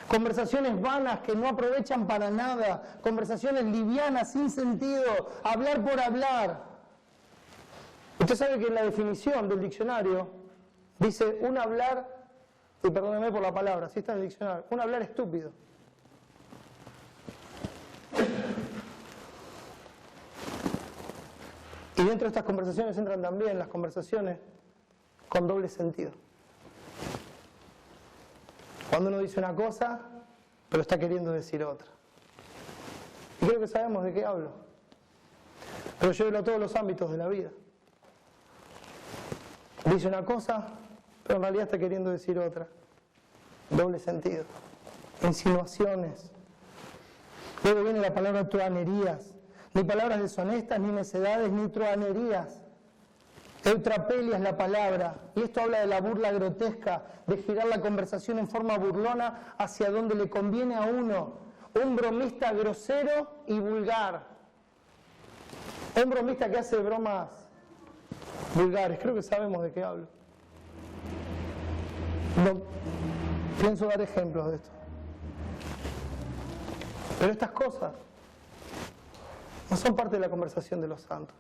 Conversaciones vanas que no aprovechan para nada. Conversaciones livianas, sin sentido. Hablar por hablar. Usted sabe que en la definición del diccionario dice un hablar, y perdóneme por la palabra, si está en el diccionario, un hablar estúpido. Y dentro de estas conversaciones entran también las conversaciones con doble sentido. Cuando uno dice una cosa, pero está queriendo decir otra. Y creo que sabemos de qué hablo. Pero llévelo a todos los ámbitos de la vida. Dice una cosa, pero en realidad está queriendo decir otra. Doble sentido. Insinuaciones. Luego viene la palabra truanerías. Ni palabras deshonestas, ni necedades, ni truanerías. Eutrapelia es la palabra, y esto habla de la burla grotesca, de girar la conversación en forma burlona hacia donde le conviene a uno. Un bromista grosero y vulgar. Un bromista que hace bromas vulgares. Creo que sabemos de qué hablo. No, pienso dar ejemplos de esto. Pero estas cosas no son parte de la conversación de los santos.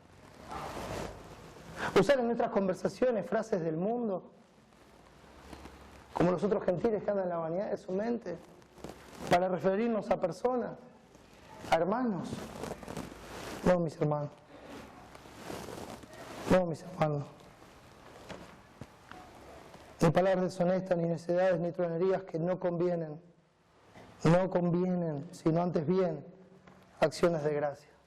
Usar en nuestras conversaciones frases del mundo, como los otros gentiles que andan en la vanidad de su mente, para referirnos a personas, a hermanos. No, mis hermanos. No, mis hermanos. Ni palabras deshonestas, ni necedades, ni truanerías que no convienen. No convienen, sino antes bien, acciones de gracia.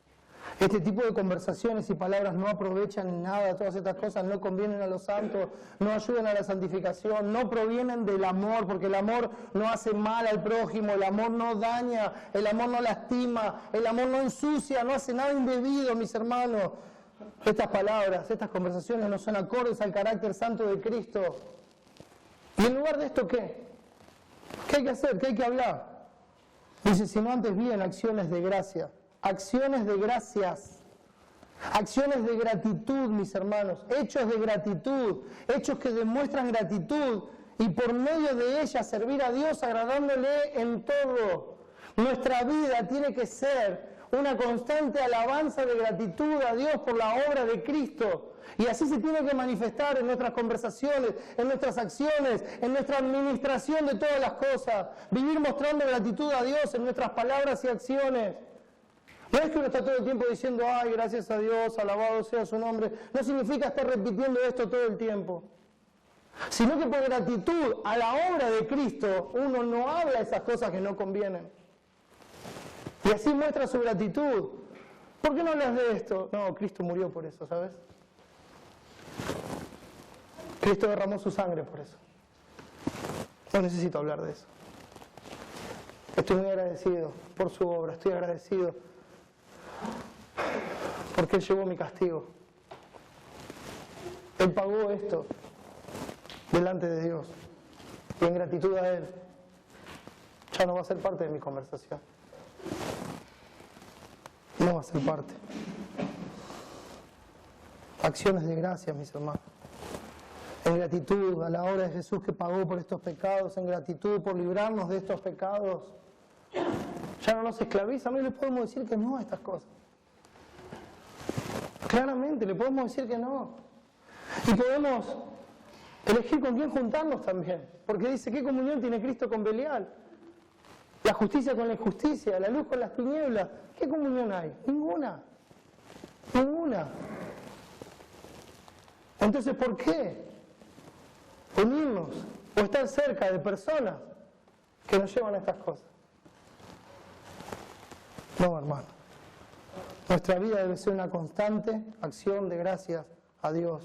Este tipo de conversaciones y palabras no aprovechan en nada, todas estas cosas no convienen a los santos, no ayudan a la santificación, no provienen del amor, porque el amor no hace mal al prójimo, el amor no daña, el amor no lastima, el amor no ensucia, no hace nada indebido, mis hermanos. Estas palabras, estas conversaciones no son acordes al carácter santo de Cristo. ¿Y en lugar de esto qué? ¿Qué hay que hacer? ¿Qué hay que hablar? Dice, sino antes bien, acciones de gracia. Acciones de gracias, acciones de gratitud, mis hermanos, hechos de gratitud, hechos que demuestran gratitud y por medio de ellas servir a Dios agradándole en todo. Nuestra vida tiene que ser una constante alabanza de gratitud a Dios por la obra de Cristo. Y así se tiene que manifestar en nuestras conversaciones, en nuestras acciones, en nuestra administración de todas las cosas. Vivir mostrando gratitud a Dios en nuestras palabras y acciones. No es que uno está todo el tiempo diciendo, ay, gracias a Dios, alabado sea su nombre. No significa estar repitiendo esto todo el tiempo. Sino que por gratitud a la obra de Cristo, uno no habla esas cosas que no convienen. Y así muestra su gratitud. ¿Por qué no hablas de esto? No, Cristo murió por eso, ¿sabes? Cristo derramó su sangre por eso. No necesito hablar de eso. Estoy muy agradecido por su obra, estoy agradecido porque Él llevó mi castigo. Él pagó esto delante de Dios. Y en gratitud a Él, ya no va a ser parte de mi conversación. No va a ser parte. Acciones de gracia, mis hermanos. en gratitud a la obra de Jesús que pagó por estos pecados, en gratitud por librarnos de estos pecados, ya no nos esclaviza. No le podemos decir que no a estas cosas. Claramente le podemos decir que no. Y podemos elegir con quién juntarnos también, porque dice, ¿qué comunión tiene Cristo con Belial? La justicia con la injusticia, la luz con las tinieblas. ¿Qué comunión hay? Ninguna. Ninguna. Entonces, ¿por qué unirnos o estar cerca de personas que nos llevan a estas cosas? No, hermano. Nuestra vida debe ser una constante acción de gracias a Dios.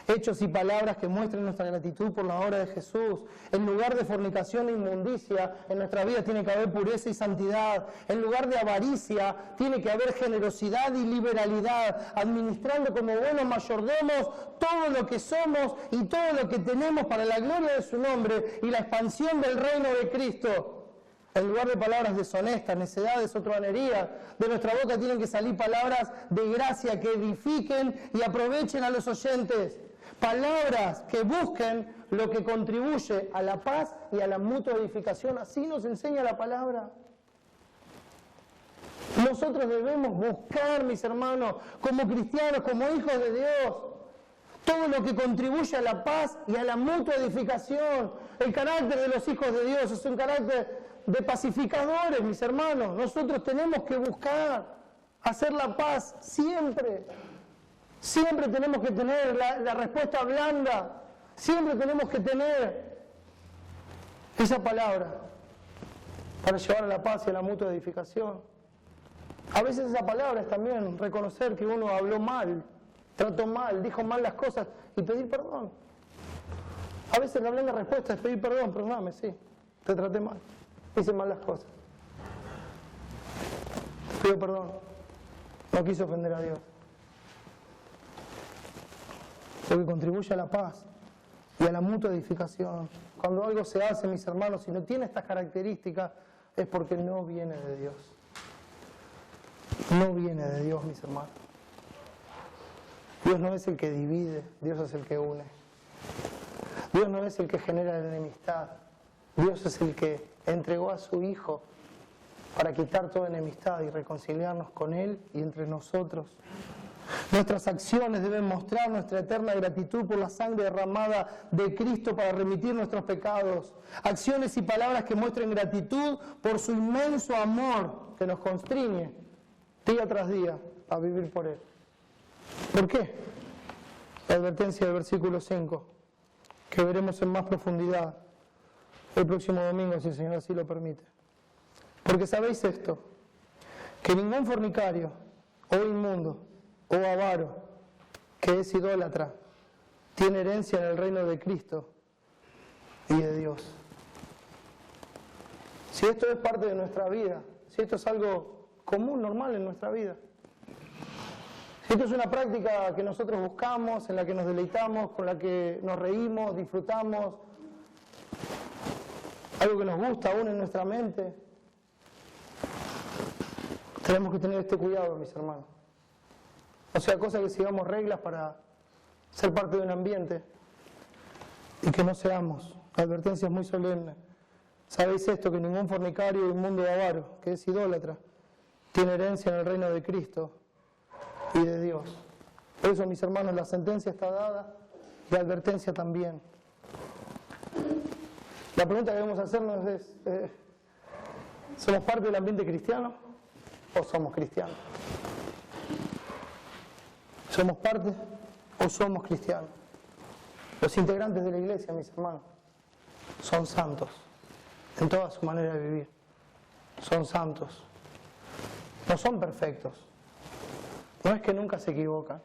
Hechos y palabras que muestren nuestra gratitud por la obra de Jesús. En lugar de fornicación e inmundicia, en nuestra vida tiene que haber pureza y santidad. En lugar de avaricia, tiene que haber generosidad y liberalidad, administrando como buenos mayordomos todo lo que somos y todo lo que tenemos para la gloria de su nombre y la expansión del reino de Cristo. En lugar de palabras deshonestas, necedades o truhanerías, de nuestra boca tienen que salir palabras de gracia que edifiquen y aprovechen a los oyentes. Palabras que busquen lo que contribuye a la paz y a la mutua edificación. Así nos enseña la palabra. Nosotros debemos buscar, mis hermanos, como cristianos, como hijos de Dios, todo lo que contribuye a la paz y a la mutua edificación. El carácter de los hijos de Dios es un carácter de pacificadores, mis hermanos. Nosotros tenemos que buscar hacer la paz siempre. Siempre tenemos que tener la respuesta blanda. Siempre tenemos que tener esa palabra para llevar a la paz y a la mutua edificación. A veces esa palabra es también reconocer que uno habló mal, trató mal, dijo mal las cosas y pedir perdón. A veces la blanda respuesta es pedir perdón, perdóname, sí, te traté mal, hice mal las cosas. Te pido perdón, no quise ofender a Dios. Porque contribuye a la paz y a la mutua edificación. Cuando algo se hace, mis hermanos, y no tiene estas características, es porque no viene de Dios. No viene de Dios, mis hermanos. Dios no es el que divide, Dios es el que une. Dios no es el que genera la enemistad. Dios es el que entregó a su Hijo para quitar toda enemistad y reconciliarnos con Él y entre nosotros. Nuestras acciones deben mostrar nuestra eterna gratitud por la sangre derramada de Cristo para remitir nuestros pecados. Acciones y palabras que muestren gratitud por su inmenso amor que nos constriñe día tras día a vivir por Él. ¿Por qué? La advertencia del versículo 5, que veremos en más profundidad el próximo domingo, si el Señor así lo permite. Porque sabéis esto, que ningún fornicario o inmundo o avaro, que es idólatra, tiene herencia en el reino de Cristo y de Dios. Si esto es parte de nuestra vida, si esto es algo común, normal en nuestra vida, si esto es una práctica que nosotros buscamos, en la que nos deleitamos, con la que nos reímos, disfrutamos, algo que nos gusta aún en nuestra mente, tenemos que tener este cuidado, mis hermanos. O sea, cosa que sigamos reglas para ser parte de un ambiente y que no seamos. La advertencia es muy solemne. Sabéis esto, que ningún fornicario, inmundo o avaro, que es idólatra, tiene herencia en el reino de Cristo y de Dios. Por eso, mis hermanos, la sentencia está dada y la advertencia también. La pregunta que debemos hacernos es, ¿somos parte del ambiente cristiano o somos cristianos? ¿Somos parte o somos cristianos? Los integrantes de la iglesia, mis hermanos, son santos en toda su manera de vivir. Son santos. No son perfectos. No es que nunca se equivocan.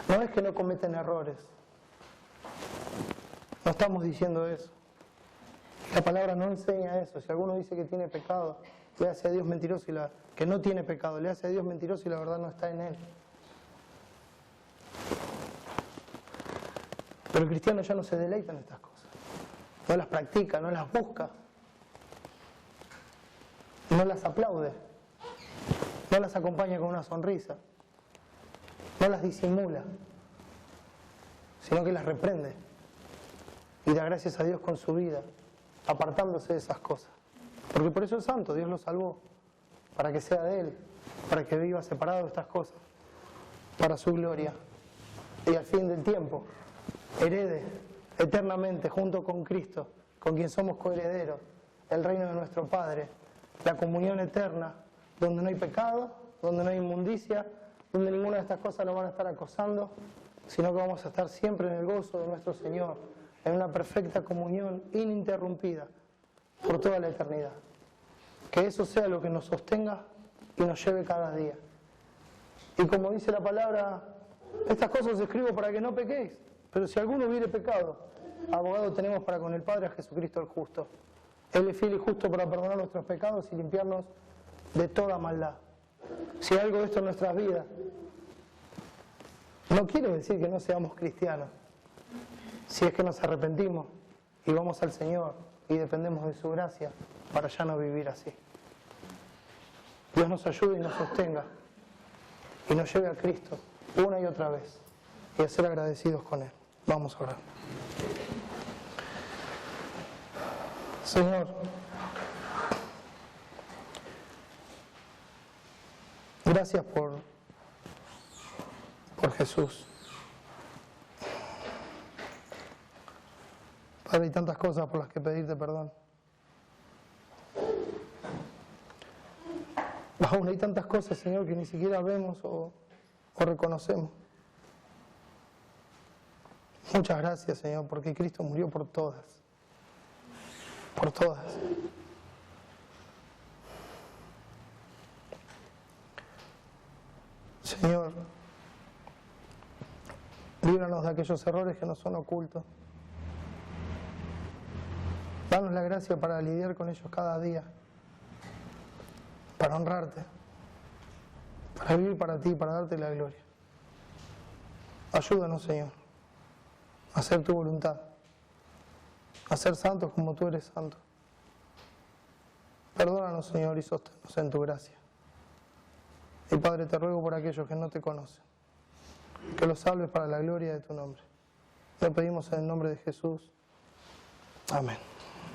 No es que no cometen errores. No estamos diciendo eso. La palabra no enseña eso. Si alguno dice que tiene pecado, le hace a Dios mentiroso que no tiene pecado, le hace a Dios mentiroso y la verdad no está en él. Pero el cristiano ya no se deleita en estas cosas. No las practica, no las busca. No las aplaude. No las acompaña con una sonrisa. No las disimula. sino que las reprende y da gracias a Dios con su vida, apartándose de esas cosas. Porque por eso es santo, Dios lo salvó, para que sea de Él, para que viva separado de estas cosas, para su gloria. Y al fin del tiempo, herede eternamente junto con Cristo, con quien somos coherederos, el reino de nuestro Padre, la comunión eterna, donde no hay pecado, donde no hay inmundicia, donde ninguna de estas cosas nos van a estar acosando, sino que vamos a estar siempre en el gozo de nuestro Señor, en una perfecta comunión ininterrumpida por toda la eternidad. Que eso sea lo que nos sostenga y nos lleve cada día. Y como dice la palabra, estas cosas os escribo para que no pequéis, pero si alguno hubiere pecado, abogado tenemos para con el Padre a Jesucristo el justo. Él es fiel y justo para perdonar nuestros pecados y limpiarnos de toda maldad. Si hay algo de esto en nuestras vidas, no quiere decir que no seamos cristianos. Si es que nos arrepentimos y vamos al Señor y dependemos de su gracia para ya no vivir así. Dios nos ayude y nos sostenga y nos lleve a Cristo una y otra vez y a ser agradecidos con Él. Vamos a orar. Señor, gracias por Jesús. Padre, hay tantas cosas por las que pedirte perdón. Aún hay tantas cosas, Señor, que ni siquiera vemos o reconocemos. Muchas gracias, Señor, porque Cristo murió por todas. Por todas. Señor, líbranos de aquellos errores que nos son ocultos. Danos la gracia para lidiar con ellos cada día, para honrarte, para vivir para ti, para darte la gloria. Ayúdanos, Señor, a hacer tu voluntad, a ser santos como tú eres santo. Perdónanos, Señor, y sosténnos en tu gracia. Y Padre, te ruego por aquellos que no te conocen, que los salves para la gloria de tu nombre. Lo pedimos en el nombre de Jesús. Amén.